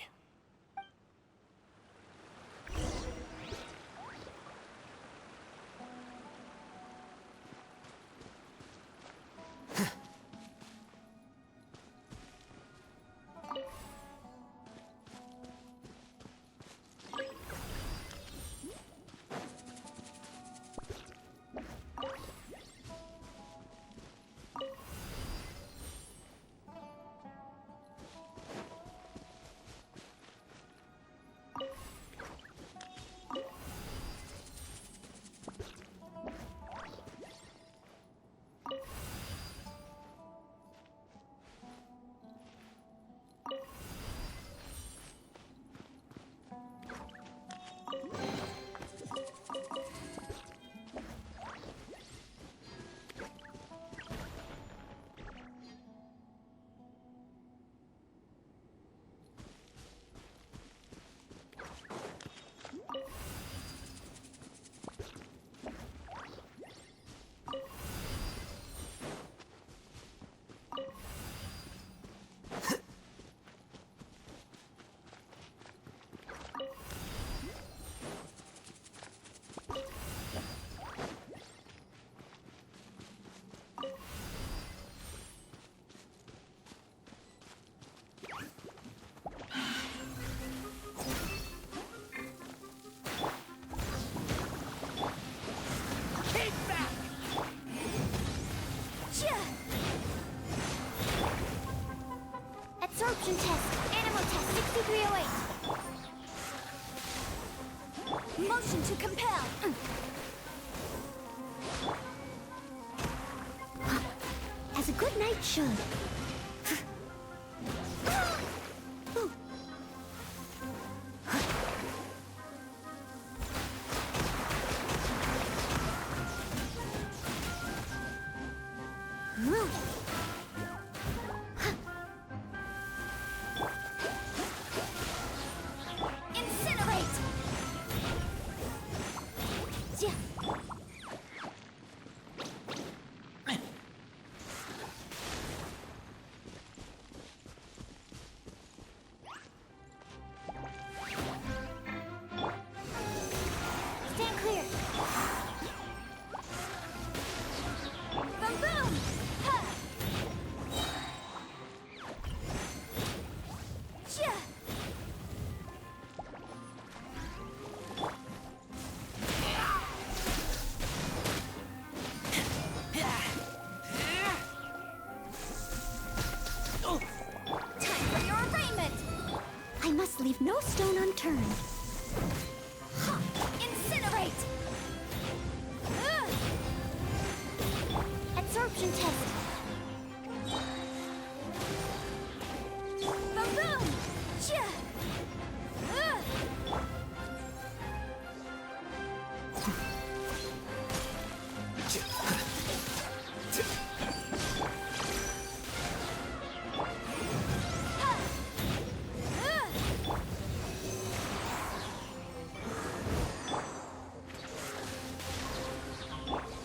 C: teeth back!
K: Absorption test. Animal test 6308. Motion to compel. As a good knight should. Incinerate! Stand clear. Boom boom! Ha! Yeah. Time for your arraignment! I must leave no stone unturned. Ha! Incinerate! Absorption test. Boom boom! Yeah.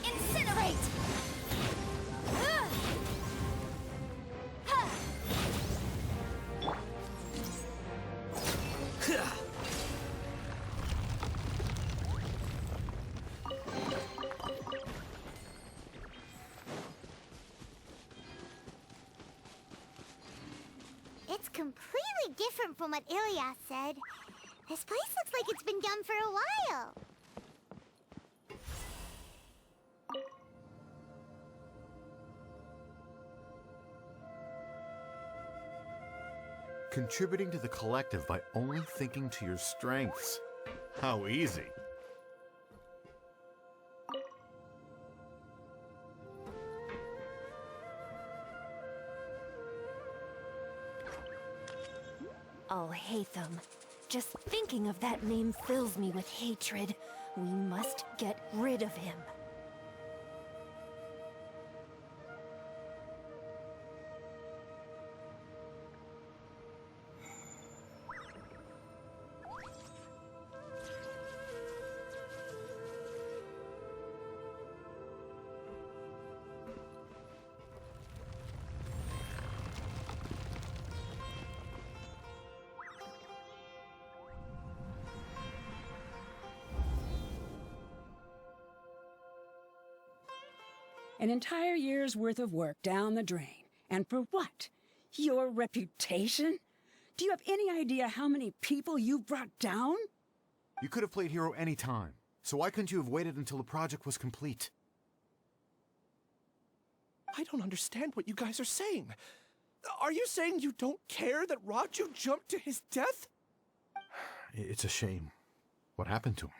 K: Incinerate!
A: It's completely different from what Ilyas said. This place looks like it's been done for a while.
M: Contributing to the collective by only thinking to your strengths. How easy.
J: Al-Haytham. Just thinking of that name fills me with hatred. We must get rid of him.
H: An entire year's worth of work down the drain. And for what? Your reputation? Do you have any idea how many people you brought down?
M: You could have played hero any time, so why couldn't you have waited until the project was complete?
C: I don't understand what you guys are saying. Are you saying you don't care that Raju jumped to his death?
M: It's a shame. What happened to him?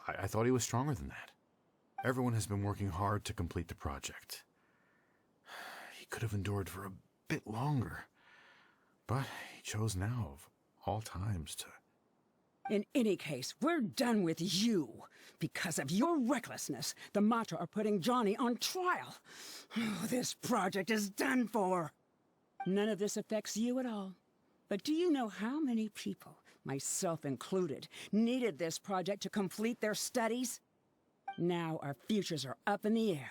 M: I thought he was stronger than that. Everyone has been working hard to complete the project. He could have endured for a bit longer, but he chose now, of all times, to...
H: In any case, we're done with you. Because of your recklessness, the Matra are putting Johnny on trial. This project is done for. None of this affects you at all. But do you know how many people, myself included, needed this project to complete their studies? Now our futures are up in the air.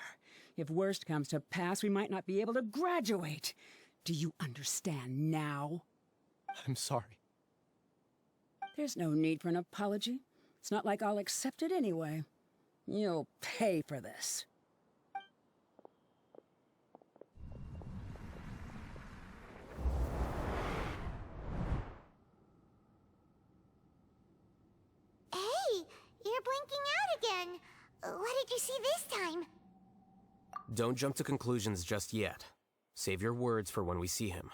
H: If worst comes to pass, we might not be able to graduate. Do you understand now?
C: I'm sorry.
H: There's no need for an apology. It's not like I'll accept it anyway. You'll pay for this.
A: Hey, you're blinking out again. What did you see this time?
D: Don't jump to conclusions just yet. Save your words for when we see him.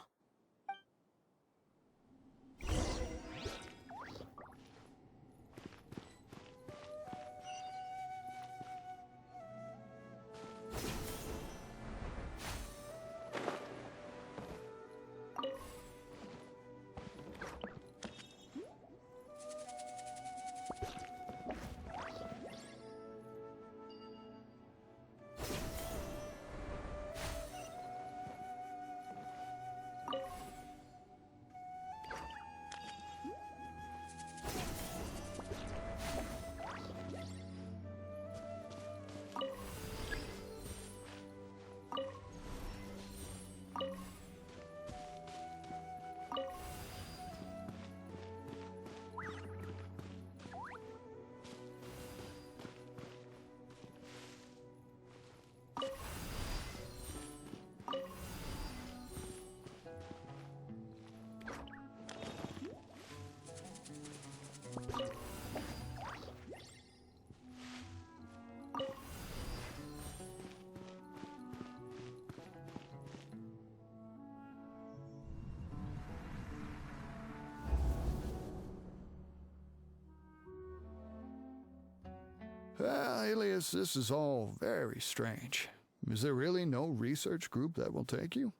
N: Alias, this is all very strange. Is there really no research group that will take you?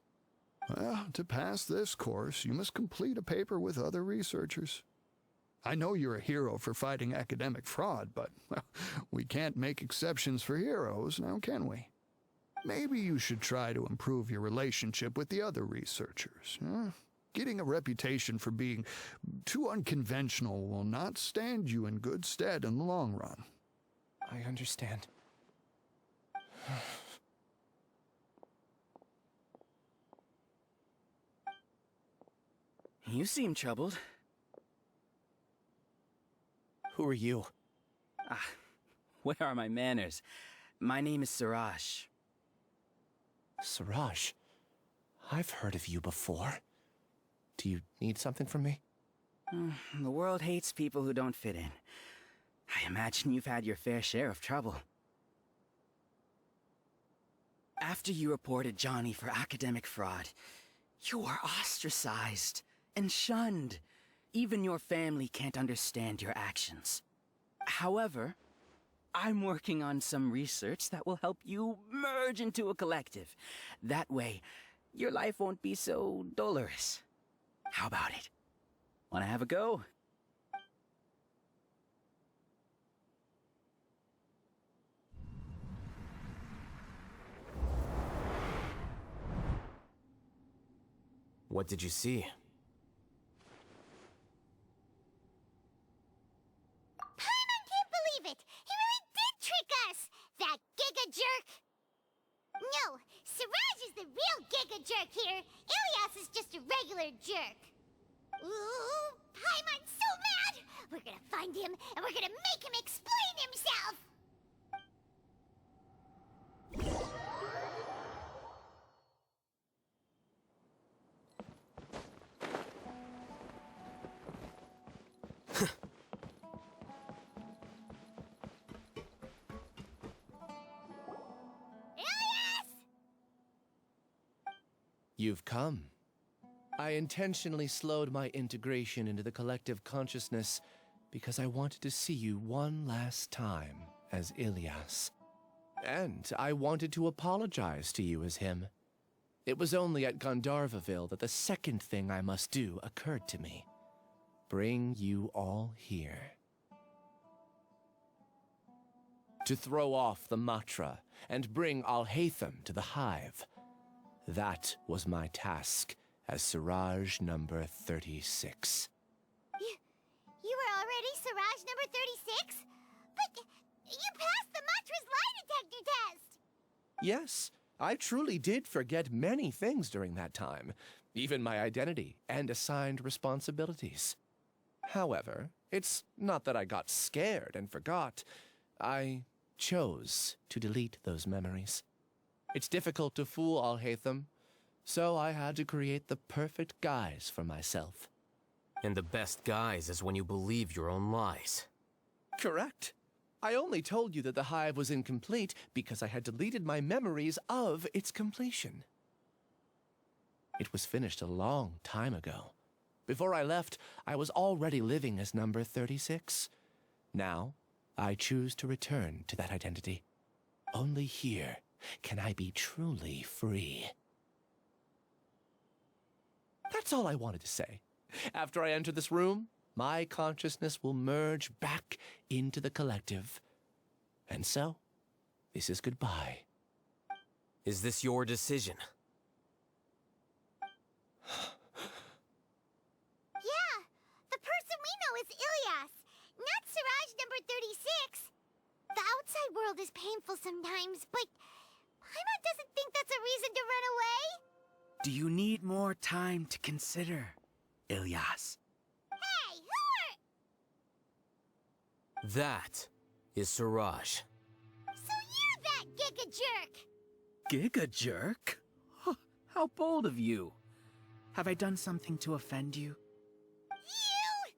N: Well, to pass this course, you must complete a paper with other researchers. I know you're a hero for fighting academic fraud, but well, we can't make exceptions for heroes, now can we? Maybe you should try to improve your relationship with the other researchers. Getting a reputation for being too unconventional will not stand you in good stead in the long run.
C: I understand.
O: You seem troubled.
C: Who are you?
O: Where are my manners? My name is Siraj.
C: Siraj? I've heard of you before. Do you need something from me?
O: The world hates people who don't fit in. I imagine you've had your fair share of trouble. After you reported Johnny for academic fraud, you were ostracized and shunned. Even your family can't understand your actions. However, I'm working on some research that will help you merge into a collective. That way, your life won't be so dolorous. How about it? Wanna have a go?
D: What did you see?
A: Paimon can't believe it! He really did trick us! That giga jerk! No, Siraj is the real giga jerk here. Ilias is just a regular jerk. Ooh, Paimon's so mad! We're gonna find him, and we're gonna make him explain himself!
C: You've come. I intentionally slowed my integration into the collective consciousness because I wanted to see you one last time as Ilias. And I wanted to apologize to you as him. It was only at Gandharvaville that the second thing I must do occurred to me. Bring you all here. To throw off the Matra and bring Al-Haytham to the hive. That was my task as Siraj number 36.
A: You were already Siraj number 36? But you passed the Matra's lie detector test!
C: Yes, I truly did forget many things during that time, even my identity and assigned responsibilities. However, it's not that I got scared and forgot. I chose to delete those memories. It's difficult to fool Al-Haytham, so I had to create the perfect guise for myself.
D: And the best guise is when you believe your own lies.
C: Correct. I only told you that the hive was incomplete because I had deleted my memories of its completion. It was finished a long time ago. Before I left, I was already living as number 36. Now, I choose to return to that identity. Only here can I be truly free. That's all I wanted to say. After I enter this room, my consciousness will merge back into the collective. And so, this is goodbye.
D: Is this your decision?
A: Yeah, the person we know is Ilyas, not Siraj number 36. The outside world is painful sometimes, but Paimon doesn't think that's a reason to run away.
O: Do you need more time to consider, Ilyas?
A: Hey, who are...
D: That is Siraj.
A: So you're that giga jerk!
O: Giga jerk? Huh, how bold of you. Have I done something to offend you?
A: You!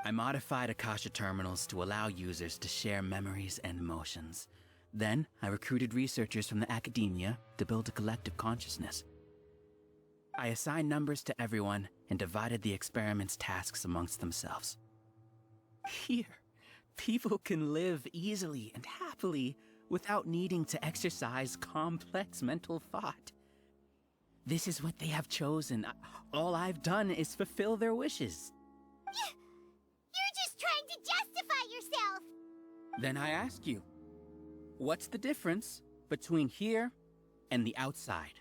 O: I modified Akasha terminals to allow users to share memories and emotions. Then, I recruited researchers from the academia to build a collective consciousness. I assigned numbers to everyone and divided the experiment's tasks amongst themselves. Here, people can live easily and happily without needing to exercise complex mental thought. This is what they have chosen. All I've done is fulfill their wishes.
A: You're just trying to justify yourself!
O: Then I ask you, what's the difference between here and the outside?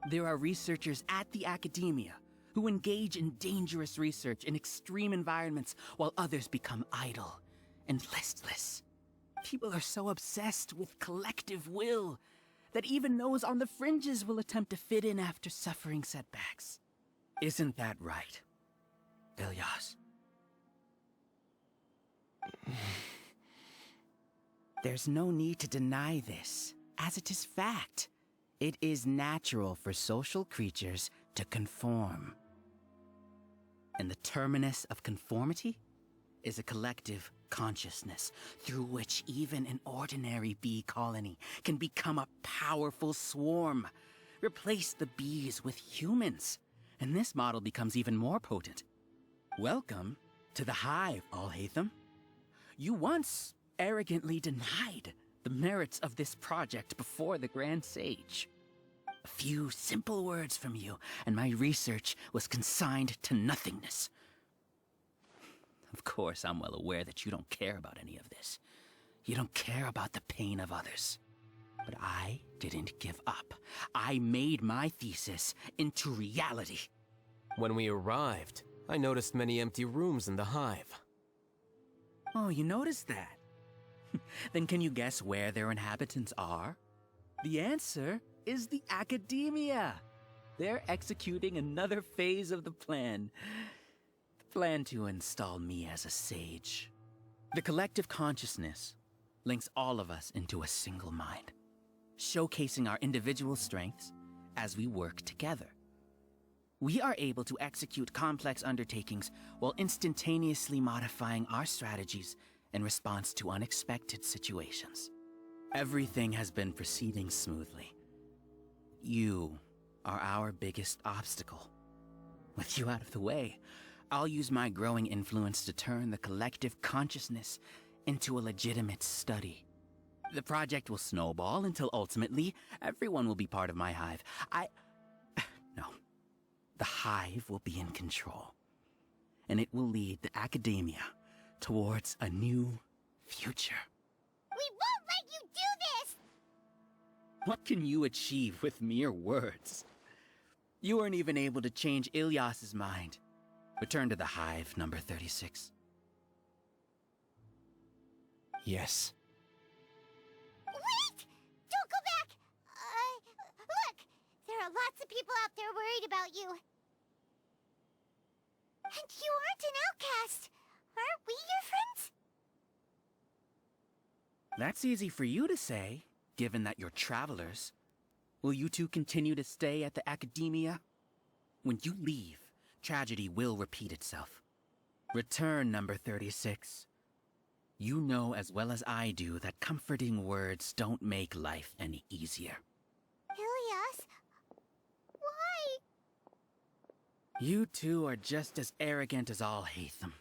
O: There are researchers at the academia who engage in dangerous research in extreme environments while others become idle and listless. People are so obsessed with collective will that even those on the fringes will attempt to fit in after suffering setbacks. Isn't that right, Ilyas? There's no need to deny this, as it is fact. It is natural for social creatures to conform. And the terminus of conformity is a collective consciousness through which even an ordinary bee colony can become a powerful swarm. Replace the bees with humans, and this model becomes even more potent. Welcome to the hive, Al-Haytham. You once arrogantly denied the merits of this project before the Grand Sage. A few simple words from you, and my research was consigned to nothingness. Of course, I'm well aware that you don't care about any of this. You don't care about the pain of others. But I didn't give up. I made my thesis into reality.
D: When we arrived, I noticed many empty rooms in the hive.
O: Oh, you noticed that? Then can you guess where their inhabitants are? The answer is the academia. They're executing another phase of the plan. The plan to install me as a sage. The collective consciousness links all of us into a single mind, showcasing our individual strengths as we work together. We are able to execute complex undertakings while instantaneously modifying our strategies in response to unexpected situations. Everything has been proceeding smoothly. You are our biggest obstacle. With you out of the way, I'll use my growing influence to turn the collective consciousness into a legitimate study. The project will snowball until ultimately everyone will be part of my hive. No. The hive will be in control. And it will lead the academia towards a new future.
A: We won't let you do this!
O: What can you achieve with mere words? You weren't even able to change Ilyas's mind. Return to the hive, number 36.
C: Yes.
A: Wait! Don't go back! Look! There are lots of people out there worried about you. And you aren't an outcast. Aren't we your friends?
O: That's easy for you to say, given that you're travelers. Will you two continue to stay at the academia? When you leave, tragedy will repeat itself. Return, number 36. You know as well as I do that comforting words don't make life any easier.
A: Ilias, why?
O: You two are just as arrogant as Al-Haytham.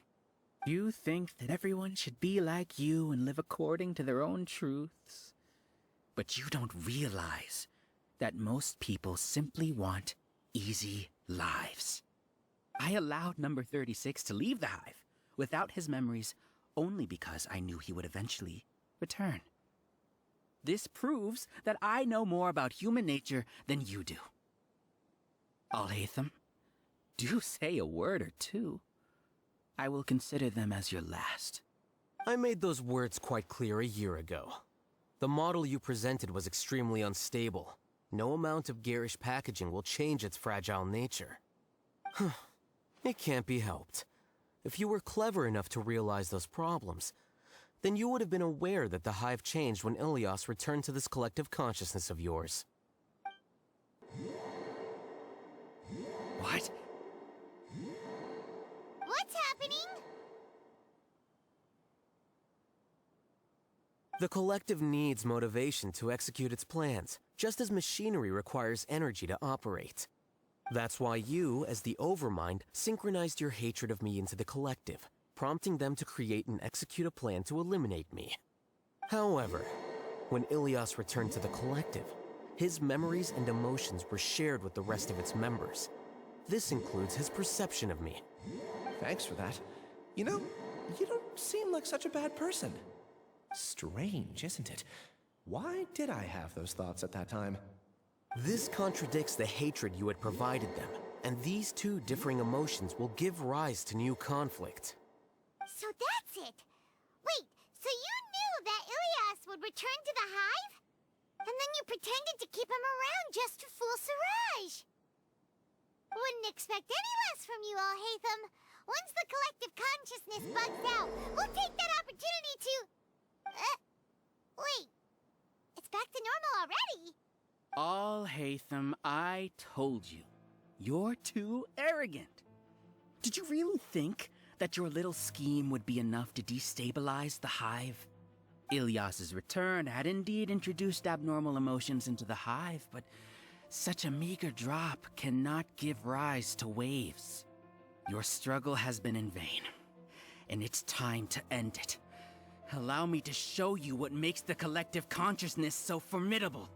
O: You think that everyone should be like you and live according to their own truths. But you don't realize that most people simply want easy lives. I allowed number 36 to leave the hive without his memories only because I knew he would eventually return. This proves that I know more about human nature than you do. Al-Haytham, do say a word or two. I will consider them as your last.
D: I made those words quite clear a year ago. The model you presented was extremely unstable. No amount of garish packaging will change its fragile nature. It can't be helped. If you were clever enough to realize those problems, then you would have been aware that the hive changed when Ilias returned to this collective consciousness of yours.
O: What?
A: What's happening?
D: The collective needs motivation to execute its plans, just as machinery requires energy to operate. That's why you, as the Overmind, synchronized your hatred of me into the collective, prompting them to create and execute a plan to eliminate me. However, when Ilias returned to the collective, his memories and emotions were shared with the rest of its members. This includes his perception of me.
C: Thanks for that. You know, you don't seem like such a bad person. Strange, isn't it? Why did I have those thoughts at that time?
D: This contradicts the hatred you had provided them, and these two differing emotions will give rise to new conflict.
A: So that's it. Wait, so you knew that Ilias would return to the hive? And then you pretended to keep him around just to fool Siraj. Wouldn't expect any less from you, Al-Haytham. Once the collective consciousness bugs out, we'll take that opportunity to... wait. It's back to normal already.
O: Al-Haytham, I told you. You're too arrogant. Did you really think that your little scheme would be enough to destabilize the hive? Ilias's return had indeed introduced abnormal emotions into the hive, but such a meager drop cannot give rise to waves. Your struggle has been in vain, and it's time to end it. Allow me to show you what makes the collective consciousness so formidable.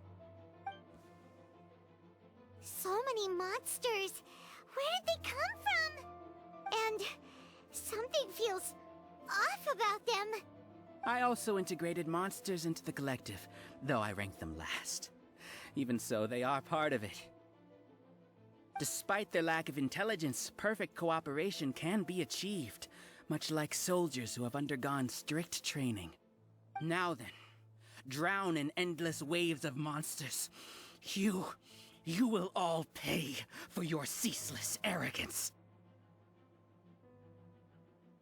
A: So many monsters. Where did they come from? And something feels off about them.
O: I also integrated monsters into the collective, though I ranked them last. Even so, they are part of it. Despite their lack of intelligence, perfect cooperation can be achieved, much like soldiers who have undergone strict training. Now then, drown in endless waves of monsters. You will all pay for your ceaseless arrogance.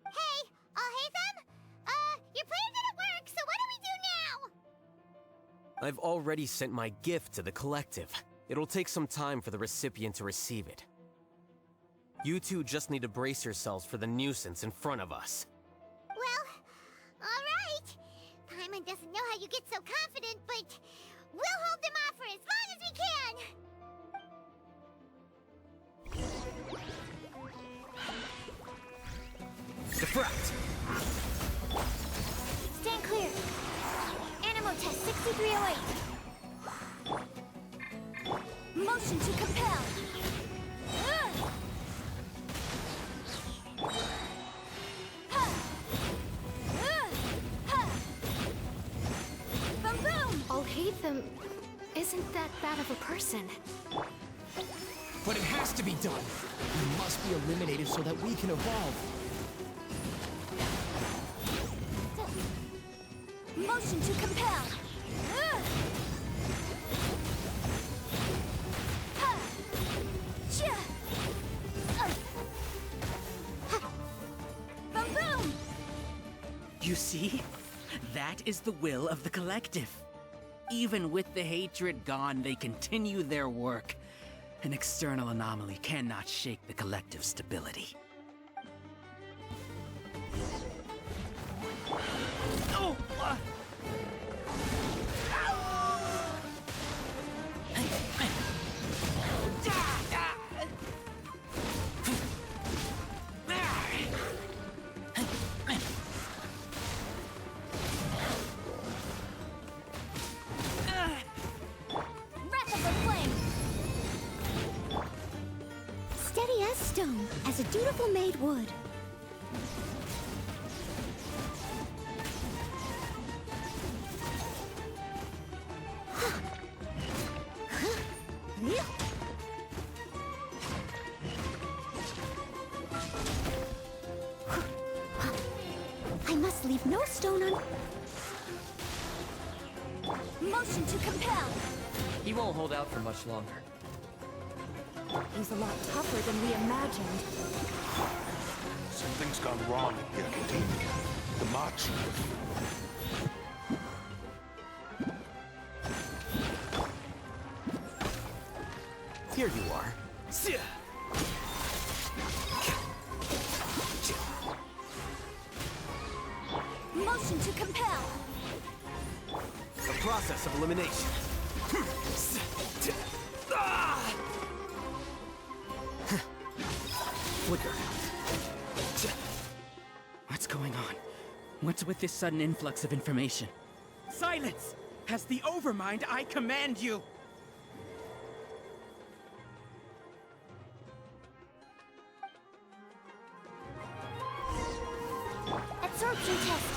A: Hey, Al-Haytham? Your plan didn't work, so what do we do now?
D: I've already sent my gift to the collective. It'll take some time for the recipient to receive it. You two just need to brace yourselves for the nuisance in front of us.
A: Well, all right. Paimon doesn't know how you get so confident, but we'll hold them off for as long as we can.
D: Defract!
A: Stand clear. Animal test 6308. Motion to compel. Boom boom!
J: Al-Haytham isn't that bad of a person.
C: But it has to be done. He must be eliminated so that we can evolve.
A: Motion to compel. Boom boom!
O: You see? That is the will of the collective. Even with the hatred gone, they continue their work. An external anomaly cannot shake the collective stability.
K: stone, as a dutiful maid would. I must leave no stone un... Motion to compel!
C: He won't hold out for much longer.
J: He's a lot tougher than we imagined.
I: Something's gone wrong at the Academia. The march.
D: Here you are.
K: Motion to compel!
D: The process of elimination.
O: Flicker. What's going on? What's with this sudden influx of information? Silence! As the Overmind, I command you!
K: Absorption test.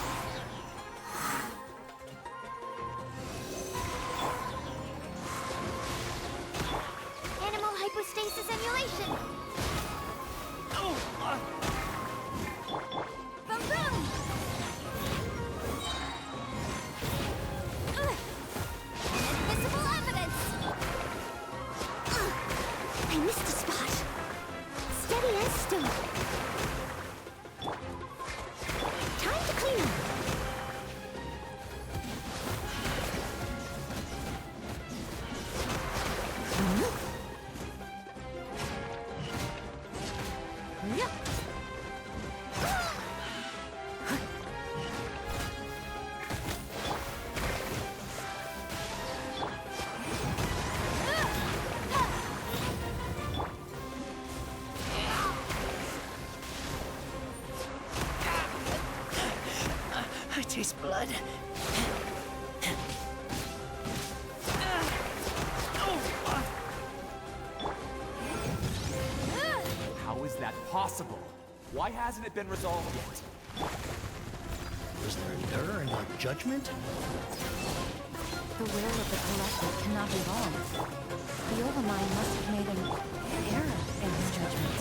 K: Animal hypostasis emulation. Boom boom. Invisible evidence. I missed a spot. Steady as stone. Time to clean up.
O: I taste blood.
C: How is that possible? Why hasn't it been resolved yet?
I: Was there an error in our judgment?
J: The will of the collective cannot evolve. The Overmind must have made an error in his judgment.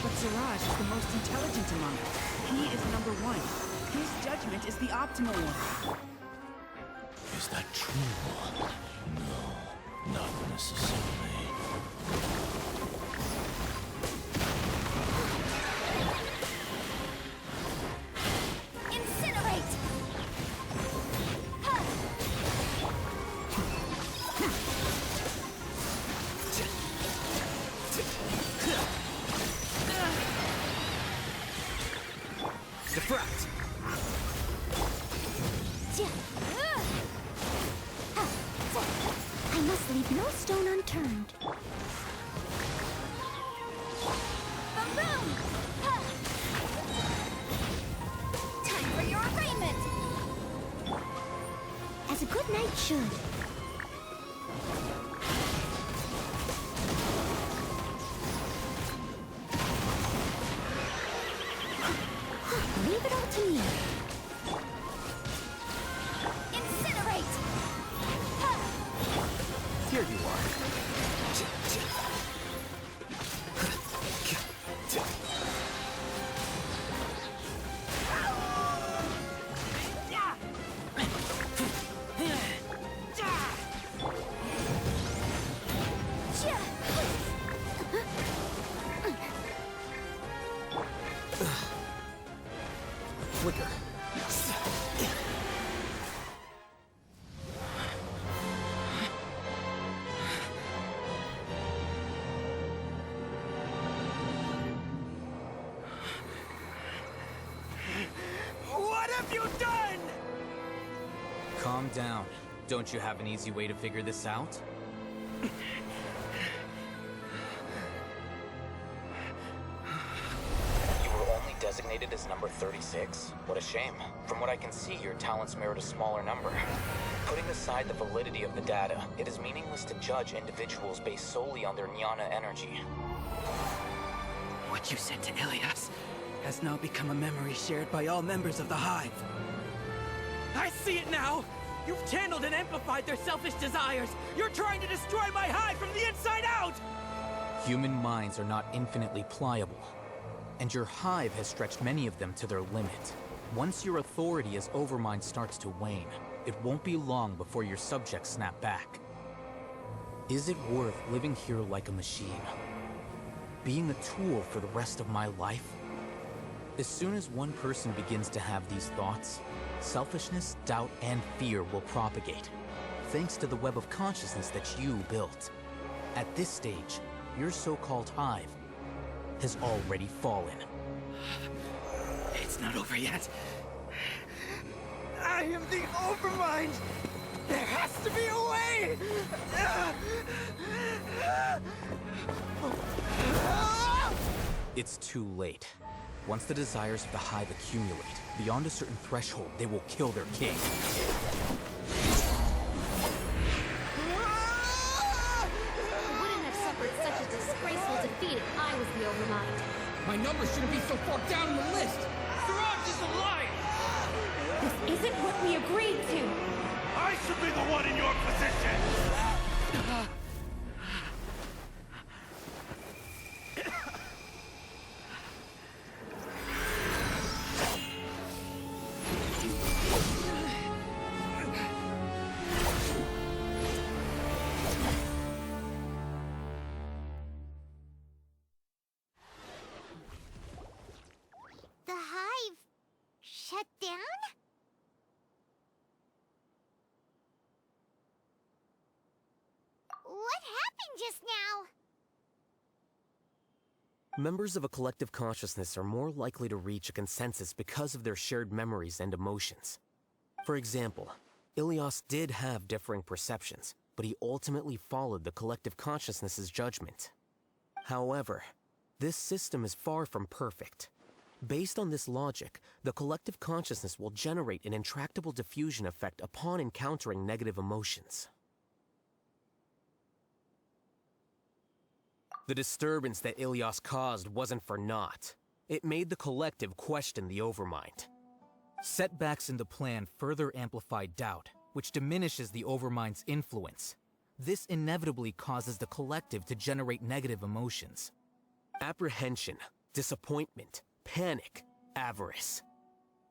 O: But Siraj is the most intelligent among us. He is number one. His judgment is the optimal one.
I: Is that true? No, not necessarily.
K: Incinerate!
D: Diffract!
K: I must leave no stone unturned. Boom boom! Time for your arraignment! As a good knight should. Leave it all to me. Incinerate!
D: Here you are. Flicker.
O: What have you done?
G: Calm down. Don't you have an easy way to figure this out?
D: You were only designated
P: designated as number 36? What a shame. From what I can see, your talents merit a smaller number. Putting aside the validity of the data, it is meaningless to judge individuals based solely on their jnana energy.
O: What you said to Ilias has now become a memory shared by all members of the Hive. I see it now! You've channeled and amplified their selfish desires! You're trying to destroy my Hive from the inside out!
G: Human minds are not infinitely pliable, and your Hive has stretched many of them to their limit. Once your authority as Overmind starts to wane, it won't be long before your subjects snap back. Is it worth living here like a machine? Being a tool for the rest of my life? As soon as one person begins to have these thoughts, selfishness, doubt, and fear will propagate, thanks to the web of consciousness that you built. At this stage, your so-called Hive has already fallen.
O: It's not over yet. I am the Overmind! There has to be a way!
G: It's too late. Once the desires of the Hive accumulate, beyond a certain threshold, they will kill their king.
Q: I wouldn't have suffered such a disgraceful defeat if I was the Overmind.
R: My number shouldn't be so far down in the list! Siraj is a liar!
Q: This isn't what we agreed to!
R: I should be the one in your position!
A: The Hive shut down? What happened just now?
D: Members of a collective consciousness are more likely to reach a consensus because of their shared memories and emotions. For example, Ilias did have differing perceptions, but he ultimately followed the collective consciousness's judgment. However, this system is far from perfect. Based on this logic, the collective consciousness will generate an intractable diffusion effect upon encountering negative emotions. The disturbance that Ilias caused wasn't for naught. It made the collective question the Overmind.
G: Setbacks in the plan further amplify doubt, which diminishes the Overmind's influence. This inevitably causes the collective to generate negative emotions.
D: Apprehension, disappointment, panic, avarice.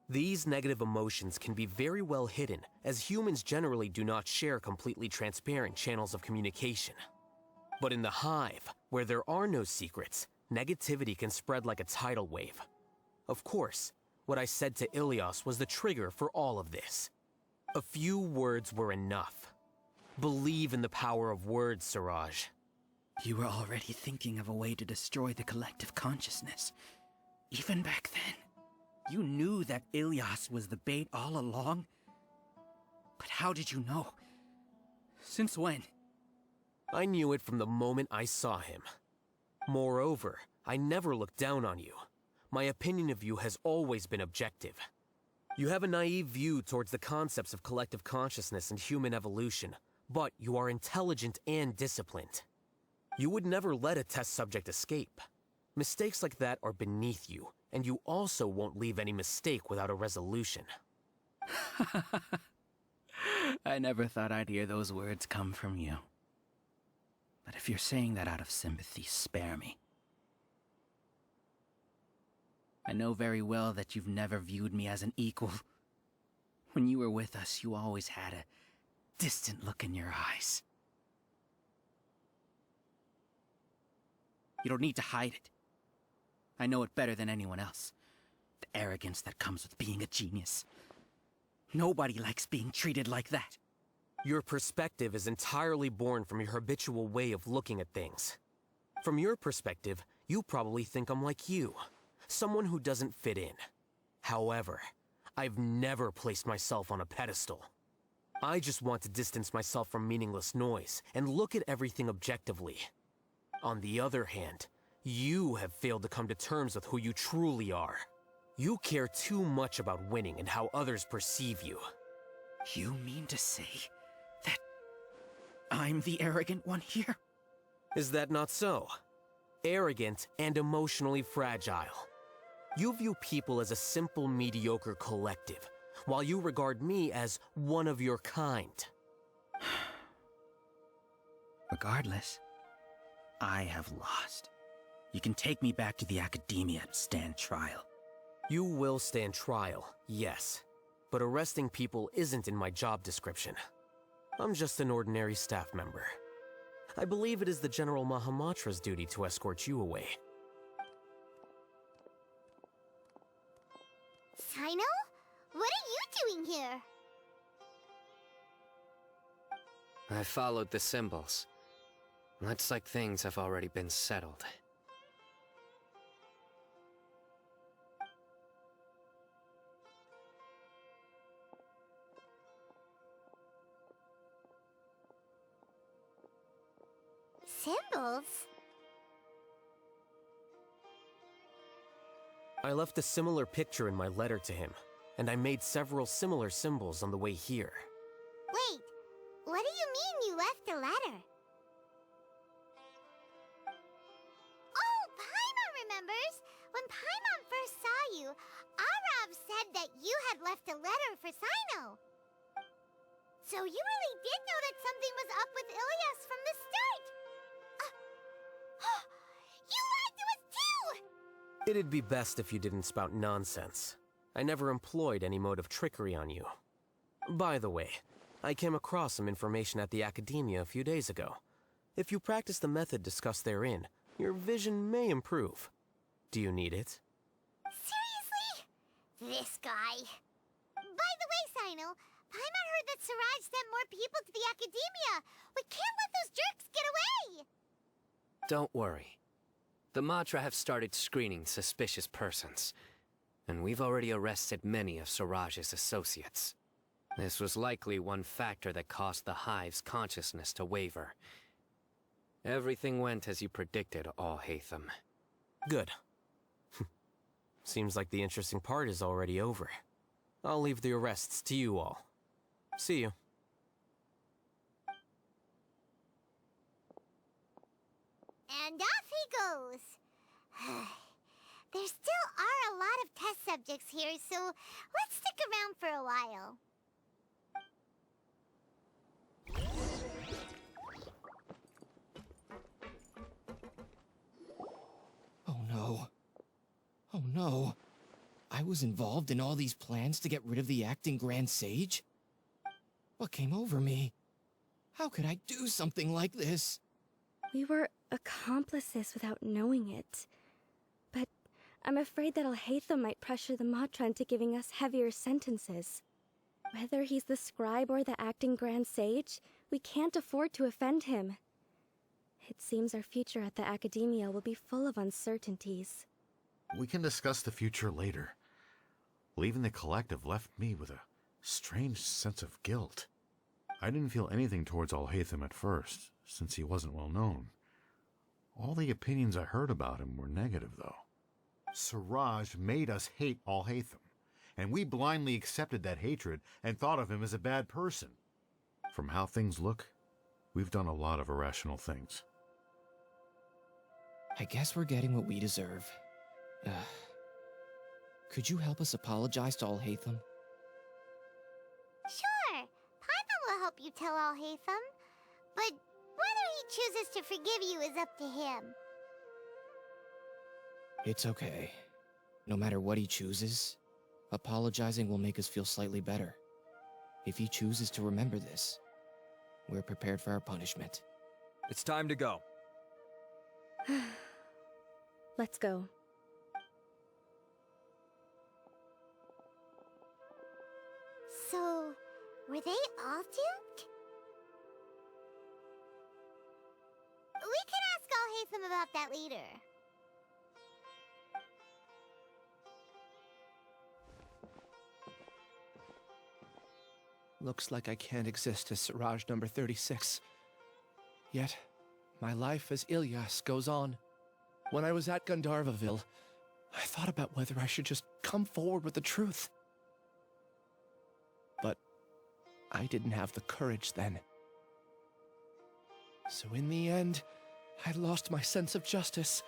D: These negative emotions can be very well hidden, as humans generally do not share completely transparent channels of communication. But in the Hive, where there are no secrets, negativity can spread like a tidal wave. Of course, what I said to Ilias was the trigger for all of this. A few words were enough. Believe in the power of words, Siraj.
O: You were already thinking of a way to destroy the collective consciousness. Even back then, you knew that Ilias was the bait all along? But how did you know? Since when?
D: I knew it from the moment I saw him. Moreover, I never looked down on you. My opinion of you has always been objective. You have a naive view towards the concepts of collective consciousness and human evolution, but you are intelligent and disciplined. You would never let a test subject escape. Mistakes like that are beneath you, and you also won't leave any mistake without a resolution.
O: I never thought I'd hear those words come from you. But if you're saying that out of sympathy, spare me. I know very well that you've never viewed me as an equal. When you were with us, you always had a distant look in your eyes. You don't need to hide it. I know it better than anyone else. The arrogance that comes with being a genius. Nobody likes being treated like that.
D: Your perspective is entirely born from your habitual way of looking at things. From your perspective, you probably think I'm like you, someone who doesn't fit in. However, I've never placed myself on a pedestal. I just want to distance myself from meaningless noise and look at everything objectively. On the other hand, you have failed to come to terms with who you truly are. You care too much about winning and how others perceive you.
O: You mean to say that I'm the arrogant one here?
D: Is that not so? Arrogant and emotionally fragile. You view people as a simple, mediocre collective, while you regard me as one of your kind.
O: Regardless, I have lost. You can take me back to the academia and stand trial.
D: You will stand trial, yes. But arresting people isn't in my job description. I'm just an ordinary staff member. I believe it is the General Mahamatra's duty to escort you away.
A: Sino? What are you doing here?
S: I followed the symbols. Looks like things have already been settled.
A: Symbols?
D: I left a similar picture in my letter to him, and I made several similar symbols on the way here.
A: Wait, what do you mean you left a letter? Oh, Paimon remembers! When Paimon first saw you, Arav said that you had left a letter for Sino. So you really did know that something was up with Ilias from the start! You lied to us too!
D: It'd be best if you didn't spout nonsense. I never employed any mode of trickery on you. By the way, I came across some information at the Academia a few days ago. If you practice the method discussed therein, your vision may improve. Do you need it?
A: Seriously? This guy. By the way, Sino, Paimon heard that Siraj sent more people to the Academia. We can't let those jerks get away!
S: Don't worry. The Matra have started screening suspicious persons, and we've already arrested many of Siraj's associates. This was likely one factor that caused the Hive's consciousness to waver. Everything went as you predicted, Al-Haytham.
D: Good. Seems like the interesting part is already over. I'll leave the arrests to you all. See you.
A: And off he goes. There still are a lot of test subjects here, so let's stick around for a while.
T: Oh no. Oh no. I was involved in all these plans to get rid of the acting Grand Sage? What came over me? How could I do something like this?
U: We were accomplices without knowing it. But I'm afraid that Al-Haytham might pressure the Matra into giving us heavier sentences. Whether he's the scribe or the acting Grand Sage, we can't afford to offend him. It seems our future at the Academia will be full of uncertainties.
M: We can discuss the future later. Leaving the collective left me with a strange sense of guilt. I didn't feel anything towards Al-Haytham at first, since he wasn't well known. All the opinions I heard about him were negative, though. Siraj made us hate Al-Haytham, and we blindly accepted that hatred and thought of him as a bad person. From how things look, we've done a lot of irrational things.
T: I guess we're getting what we deserve. Could you help us apologize to Al-Haytham?
A: Sure, Paimon will help you tell Al-Haytham. But whether he chooses to forgive you is up to him.
T: It's okay. No matter what he chooses, apologizing will make us feel slightly better. If he chooses to remember this, we're prepared for our punishment.
B: It's time to go.
U: Let's go.
A: So, were they all duped? We can ask Al-Haytham about that later.
C: Looks like I can't exist as Siraj number 36. Yet, my life as Ilyas goes on. When I was at Gandharvaville, I thought about whether I should just come forward with the truth. But I didn't have the courage then. So in the end, I lost my sense of justice,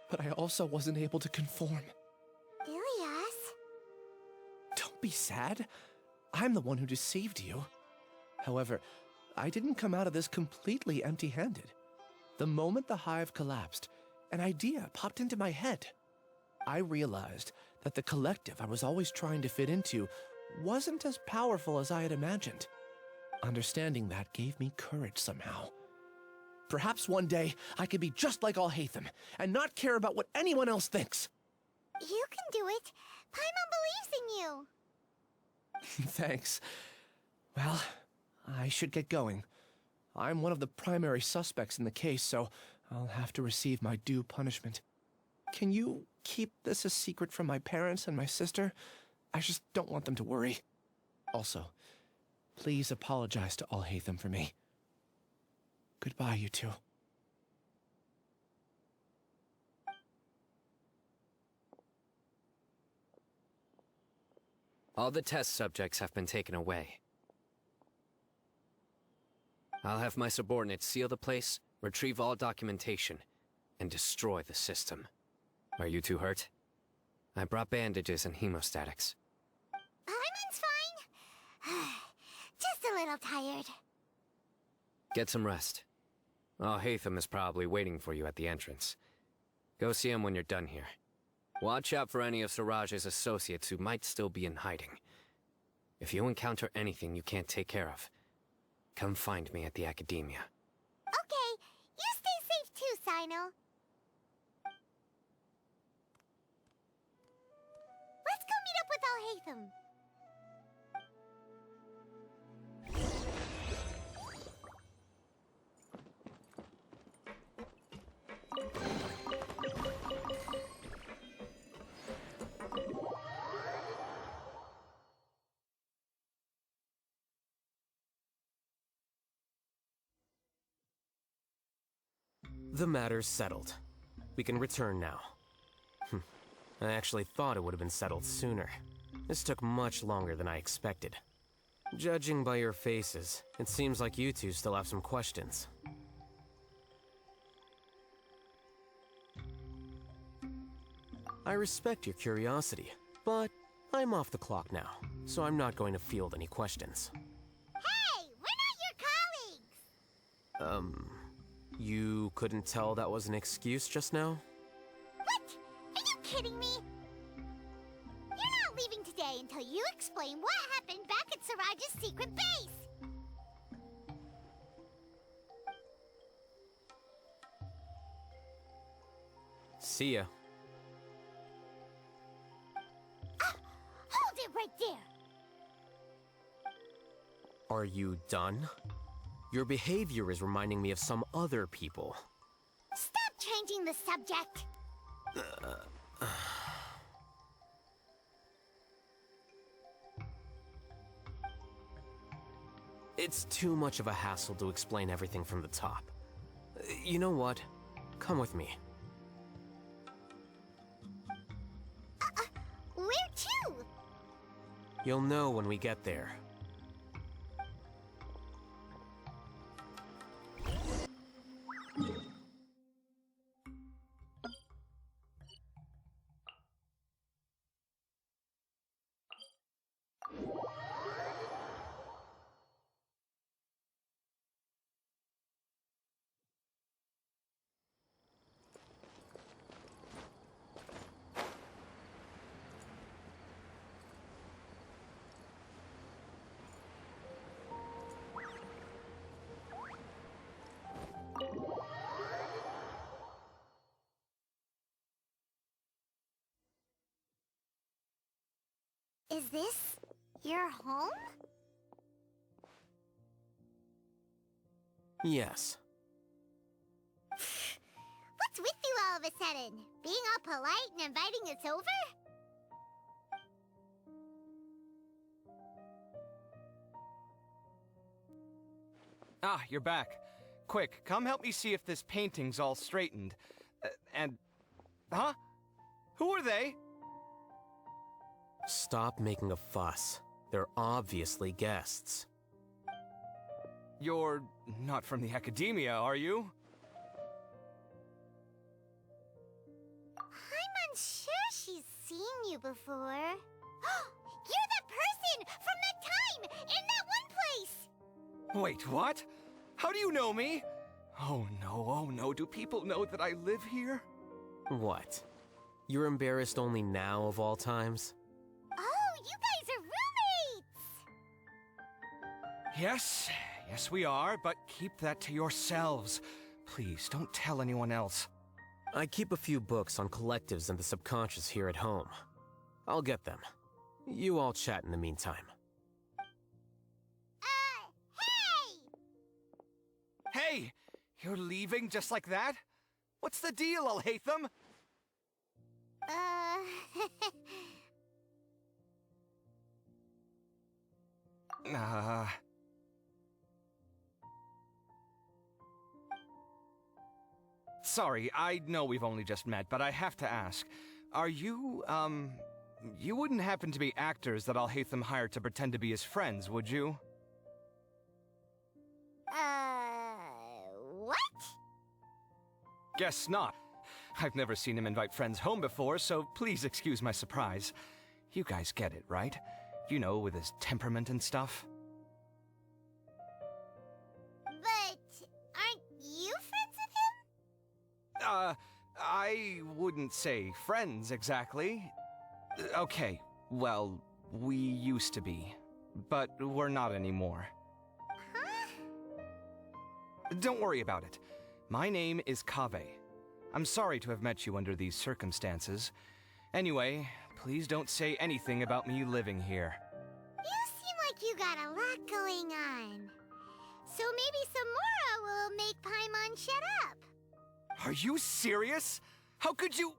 C: but I also wasn't able to conform.
A: Ilias?
C: Don't be sad. I'm the one who deceived you. However, I didn't come out of this completely empty-handed. The moment the hive collapsed, an idea popped into my head. I realized that the collective I was always trying to fit into wasn't as powerful as I had imagined. Understanding that gave me courage somehow. Perhaps one day I could be just like Al-Haytham and not care about what anyone else thinks.
A: You can do it. Paimon believes in you.
C: Thanks. Well, I should get going. I'm one of the primary suspects in the case, so I'll have to receive my due punishment. Can you keep this a secret from my parents and my sister? I just don't want them to worry. Also, please apologize to Al-Haytham for me. Goodbye, you two.
S: All the test subjects have been taken away. I'll have my subordinates seal the place, retrieve all documentation, and destroy the system. Are you two hurt? I brought bandages and hemostatics.
A: Paimon's fine. Just a little tired.
S: Get some rest. Al-Haytham is probably waiting for you at the entrance. Go see him when you're done here. Watch out for any of Siraj's associates who might still be in hiding. If you encounter anything you can't take care of, come find me at the Academia.
A: Okay, you stay safe too, Sino. Let's go meet up with Al-Haytham.
D: The matter's settled. We can return now. I actually thought it would have been settled sooner. This took much longer than I expected. Judging by your faces, it seems like you two still have some questions. I respect your curiosity, but I'm off the clock now, so I'm not going to field any questions.
A: Hey, we're not your colleagues!
D: You couldn't tell that was an excuse just now?
A: What? Are you kidding me? You're not leaving today until you explain what happened back at Siraj's secret base!
D: See ya.
A: Hold it right there!
D: Are you done? Your behavior is reminding me of some other people.
A: Stop changing the subject!
D: It's too much of a hassle to explain everything from the top. You know what? Come with me.
A: Where to?
D: You'll know when we get there.
A: Is this your home?
D: Yes.
A: What's with you all of a sudden? Being all polite and inviting us over?
E: Ah, you're back. Quick, come help me see if this painting's all straightened. Huh? Who are they?
D: Stop making a fuss. They're obviously guests.
E: You're not from the academia, are you?
A: I'm unsure she's seen you before. You're the person from that time in that one place!
E: Wait, what? How do you know me? Oh no, do people know that I live here?
D: What? You're embarrassed only now of all times?
A: Oh, you guys are roommates!
E: Yes, we are, but keep that to yourselves. Please, don't tell anyone else.
D: I keep a few books on collectives and the subconscious here at home. I'll get them. You all chat in the meantime.
E: Hey! You're leaving just like that? What's the deal, Al-Haytham? Sorry, I know we've only just met, but I have to ask. Are you, you wouldn't happen to be actors that Al-Haytham hired to pretend to be his friends, would you?
A: What?
E: Guess not. I've never seen him invite friends home before, so please excuse my surprise. You guys get it, right? You know, with his temperament and stuff.
A: But aren't you friends with him?
E: I wouldn't say friends exactly. Okay, well, we used to be, but we're not anymore.
A: Huh?
E: Don't worry about it. My name is Kaveh. I'm sorry to have met you under these circumstances. Anyway, please don't say anything about me living here.
A: You seem like you got a lot going on. So maybe Samora will make Paimon shut up.
E: Are you serious? How could you?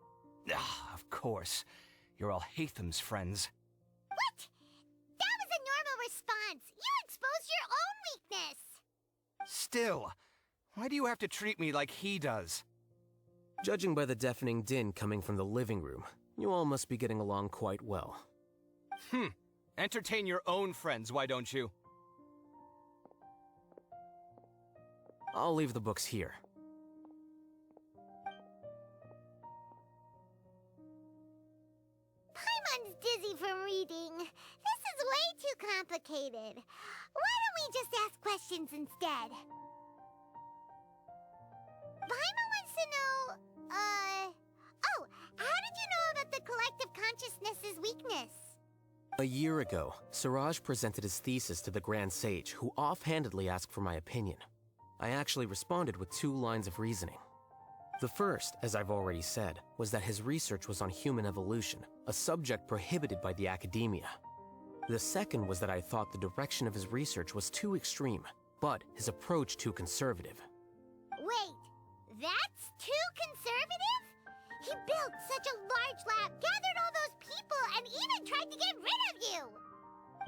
E: Of course. You're Al-Haytham's friends.
A: What? That was a normal response. You exposed your own weakness.
E: Still, why do you have to treat me like he does?
D: Judging by the deafening din coming from the living room, you all must be getting along quite well.
E: Entertain your own friends, why don't you?
D: I'll leave the books here.
A: Paimon's dizzy from reading. This is way too complicated. Why don't we just ask questions instead? Paimon wants to know, oh, how did you know about the collective consciousness's weakness?
D: A year ago, Siraj presented his thesis to the Grand Sage, who offhandedly asked for my opinion. I actually responded with 2 lines of reasoning. The first, as I've already said, was that his research was on human evolution, a subject prohibited by the academia. The second was that I thought the direction of his research was too extreme, but his approach too conservative.
A: Wait, that's too conservative? He built such a large lab, gathered all those people, and even tried to get rid of you!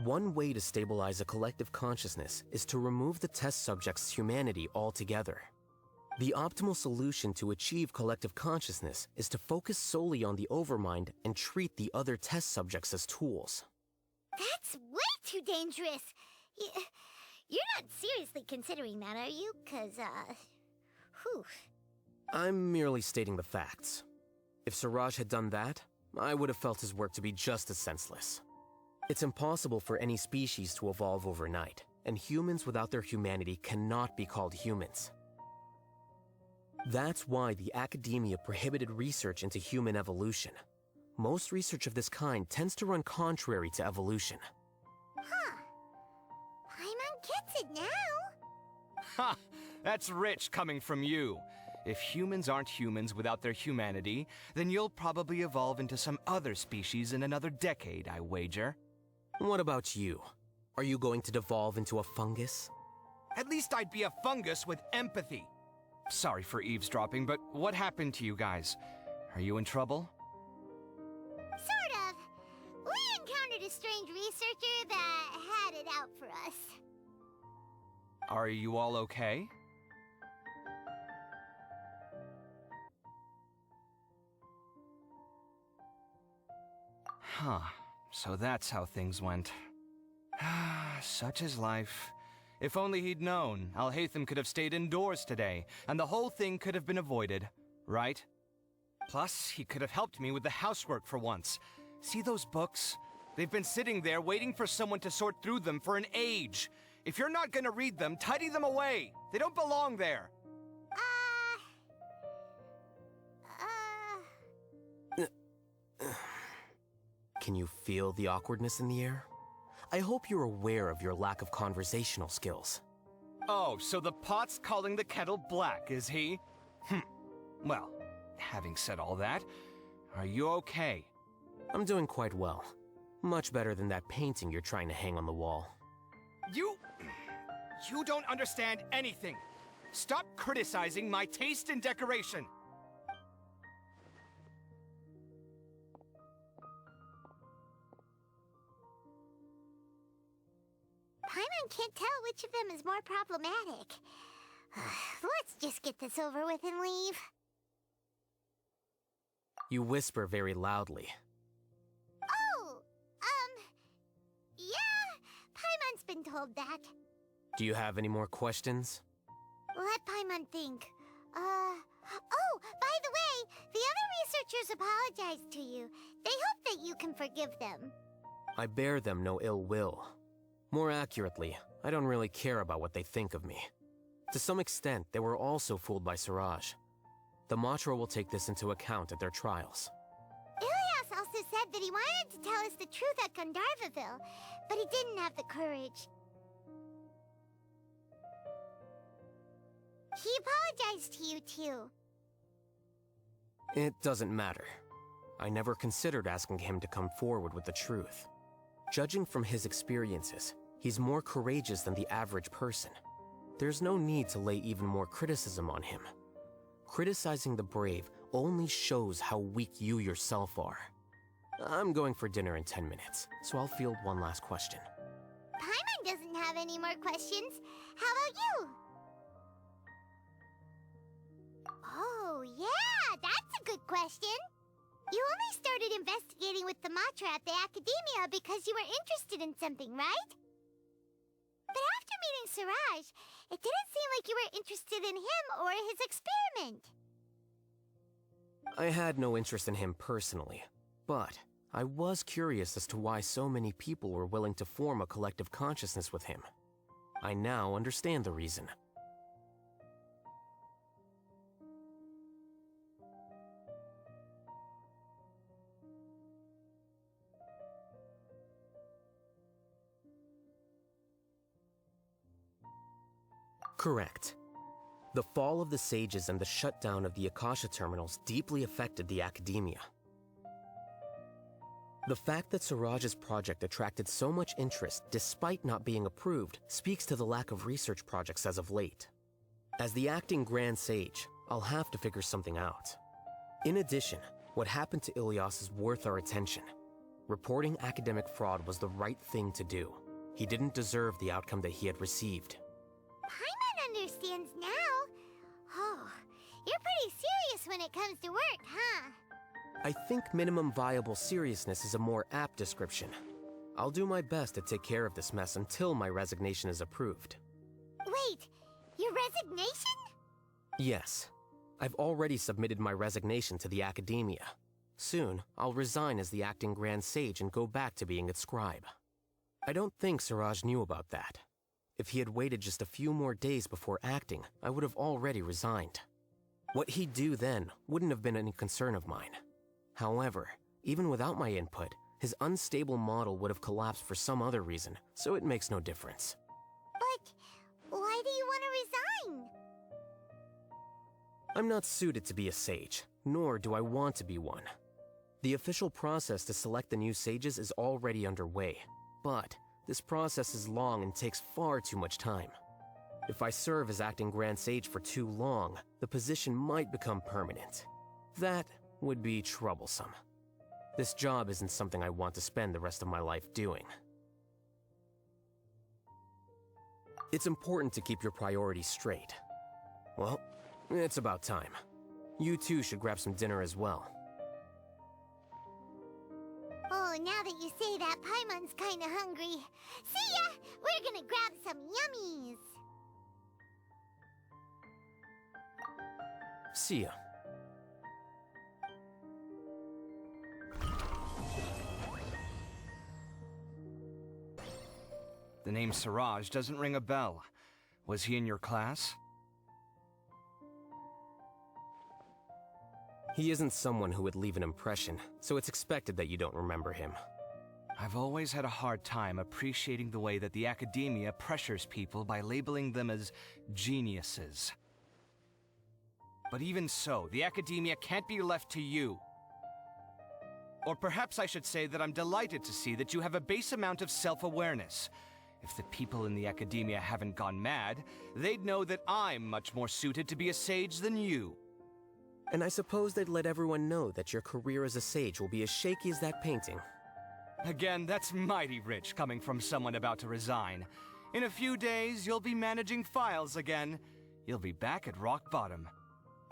D: One way to stabilize a collective consciousness is to remove the test subject's humanity altogether. The optimal solution to achieve collective consciousness is to focus solely on the overmind and treat the other test subjects as tools.
A: That's way too dangerous! You're not seriously considering that, are you? 'Cause, whew.
D: I'm merely stating the facts. If Siraj had done that, I would have felt his work to be just as senseless. It's impossible for any species to evolve overnight, and humans without their humanity cannot be called humans. That's why the academia prohibited research into human evolution. Most research of this kind tends to run contrary to evolution.
A: Huh. Paimon gets it now.
E: Ha! That's rich coming from you. If humans aren't humans without their humanity, then you'll probably evolve into some other species in another decade, I wager.
D: What about you? Are you going to devolve into a fungus?
E: At least I'd be a fungus with empathy. Sorry for eavesdropping, but what happened to you guys? Are you in trouble?
A: Sort of. We encountered a strange researcher that had it out for us.
E: Are you all okay? Huh. So that's how things went. Such is life. If only he'd known, Al-Haytham could have stayed indoors today, and the whole thing could have been avoided, right? Plus, he could have helped me with the housework for once. See those books? They've been sitting there waiting for someone to sort through them for an age. If you're not gonna read them, tidy them away. They don't belong there.
D: Can you feel the awkwardness in the air? I hope you're aware of your lack of conversational skills.
E: Oh, so the pot's calling the kettle black, is he? Well, having said all that, are you okay?
D: I'm doing quite well. Much better than that painting you're trying to hang on the wall.
E: You don't understand anything. Stop criticizing my taste in decoration.
A: Paimon can't tell which of them is more problematic. Let's just get this over with and leave.
D: You whisper very loudly.
A: Oh, yeah, Paimon's been told that.
D: Do you have any more questions?
A: Let Paimon think. Oh, by the way, the other researchers apologized to you. They hope that you can forgive them.
D: I bear them no ill will. More accurately, I don't really care about what they think of me. To some extent, they were also fooled by Siraj. The Matra will take this into account at their trials.
A: Ilias also said that he wanted to tell us the truth at Gandharvaville, but he didn't have the courage. He apologized to you, too.
D: It doesn't matter. I never considered asking him to come forward with the truth. Judging from his experiences, he's more courageous than the average person. There's no need to lay even more criticism on him. Criticizing the brave only shows how weak you yourself are. I'm going for dinner in 10 minutes, so I'll field one last question.
A: Paimon doesn't have any more questions. How about you? Oh, yeah, that's a good question. You only started investigating with the Matra at the Academia because you were interested in something, right? But after meeting Siraj, it didn't seem like you were interested in him or his experiment.
D: I had no interest in him personally, but I was curious as to why so many people were willing to form a collective consciousness with him. I now understand the reason. Correct. The fall of the Sages and the shutdown of the Akasha terminals deeply affected the Academia. The fact that Siraj's project attracted so much interest despite not being approved speaks to the lack of research projects as of late. As the acting Grand Sage, I'll have to figure something out. In addition, what happened to Ilias is worth our attention. Reporting academic fraud was the right thing to do. He didn't deserve the outcome that he had received.
A: Paimon understands now. Oh, you're pretty serious when it comes to work, huh?
D: I think minimum viable seriousness is a more apt description. I'll do my best to take care of this mess until my resignation is approved.
A: Wait, your resignation?
D: Yes. I've already submitted my resignation to the Academia. Soon, I'll resign as the acting Grand Sage and go back to being its scribe. I don't think Siraj knew about that. If he had waited just a few more days before acting, I would have already resigned. What he'd do then wouldn't have been any concern of mine. However, even without my input, his unstable model would have collapsed for some other reason, so it makes no difference.
A: But why do you want to resign?
D: I'm not suited to be a sage, nor do I want to be one. The official process to select the new sages is already underway, but this process is long and takes far too much time. If I serve as acting Grand Sage for too long, the position might become permanent. That would be troublesome. This job isn't something I want to spend the rest of my life doing. It's important to keep your priorities straight. Well, it's about time. You two should grab some dinner as well.
A: Oh Oh, now that you say that, Paimon's kinda hungry. See ya! We're gonna grab some yummies!
D: See ya.
E: The name Siraj doesn't ring a bell. Was he in your class?
D: He isn't someone who would leave an impression, so it's expected that you don't remember him.
E: I've always had a hard time appreciating the way that the academia pressures people by labeling them as geniuses. But even so, the academia can't be left to you. Or perhaps I should say that I'm delighted to see that you have a base amount of self-awareness. If the people in the academia haven't gone mad, they'd know that I'm much more suited to be a sage than you.
D: And I suppose they'd let everyone know that your career as a sage will be as shaky as that painting.
E: Again, that's mighty rich coming from someone about to resign. In a few days, you'll be managing files again. You'll be back at rock bottom.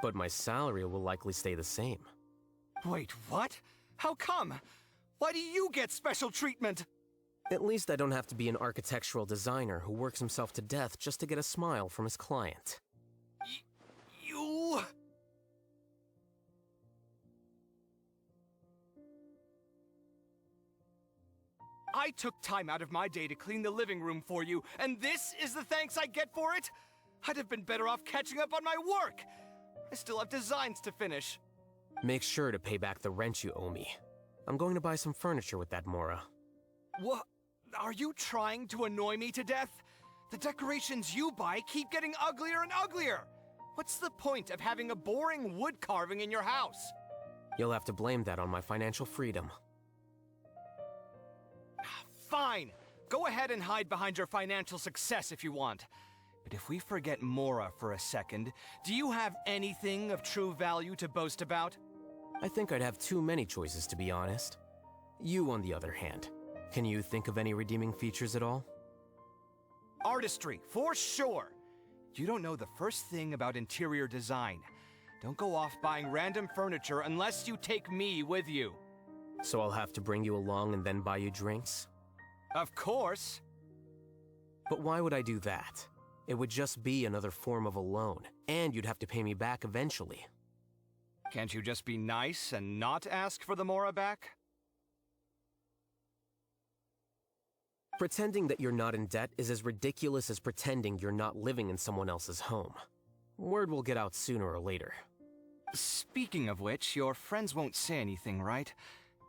D: But my salary will likely stay the same.
E: Wait, what? How come? Why do you get special treatment?
D: At least I don't have to be an architectural designer who works himself to death just to get a smile from his client.
E: You... I took time out of my day to clean the living room for you, and this is the thanks I get for it? I'd have been better off catching up on my work. I still have designs to finish.
D: Make sure to pay back the rent you owe me. I'm going to buy some furniture with that Mora.
E: What? Are you trying to annoy me to death? The decorations you buy keep getting uglier and uglier. What's the point of having a boring wood carving in your house?
D: You'll have to blame that on my financial freedom.
E: Fine. Go ahead and hide behind your financial success if you want. But if we forget Mora for a second, do you have anything of true value to boast about?
D: I think I'd have too many choices, to be honest. You, on the other hand, can you think of any redeeming features at all?
E: Artistry, for sure. You don't know the first thing about interior design. Don't go off buying random furniture unless you take me with you.
D: So I'll have to bring you along and then buy you drinks?
E: Of course.
D: But why would I do that? It would just be another form of a loan, and you'd have to pay me back eventually.
E: Can't you just be nice and not ask for the Mora back?
D: Pretending that you're not in debt is as ridiculous as pretending you're not living in someone else's home. Word will get out sooner or later.
E: Speaking of which, your friends won't say anything, right?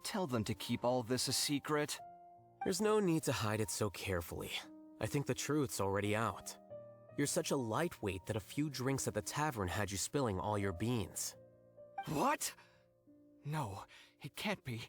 E: Tell them to keep all this a secret.
D: There's no need to hide it so carefully. I think the truth's already out. You're such a lightweight that a few drinks at the tavern had you spilling all your beans.
E: What? No, it can't be.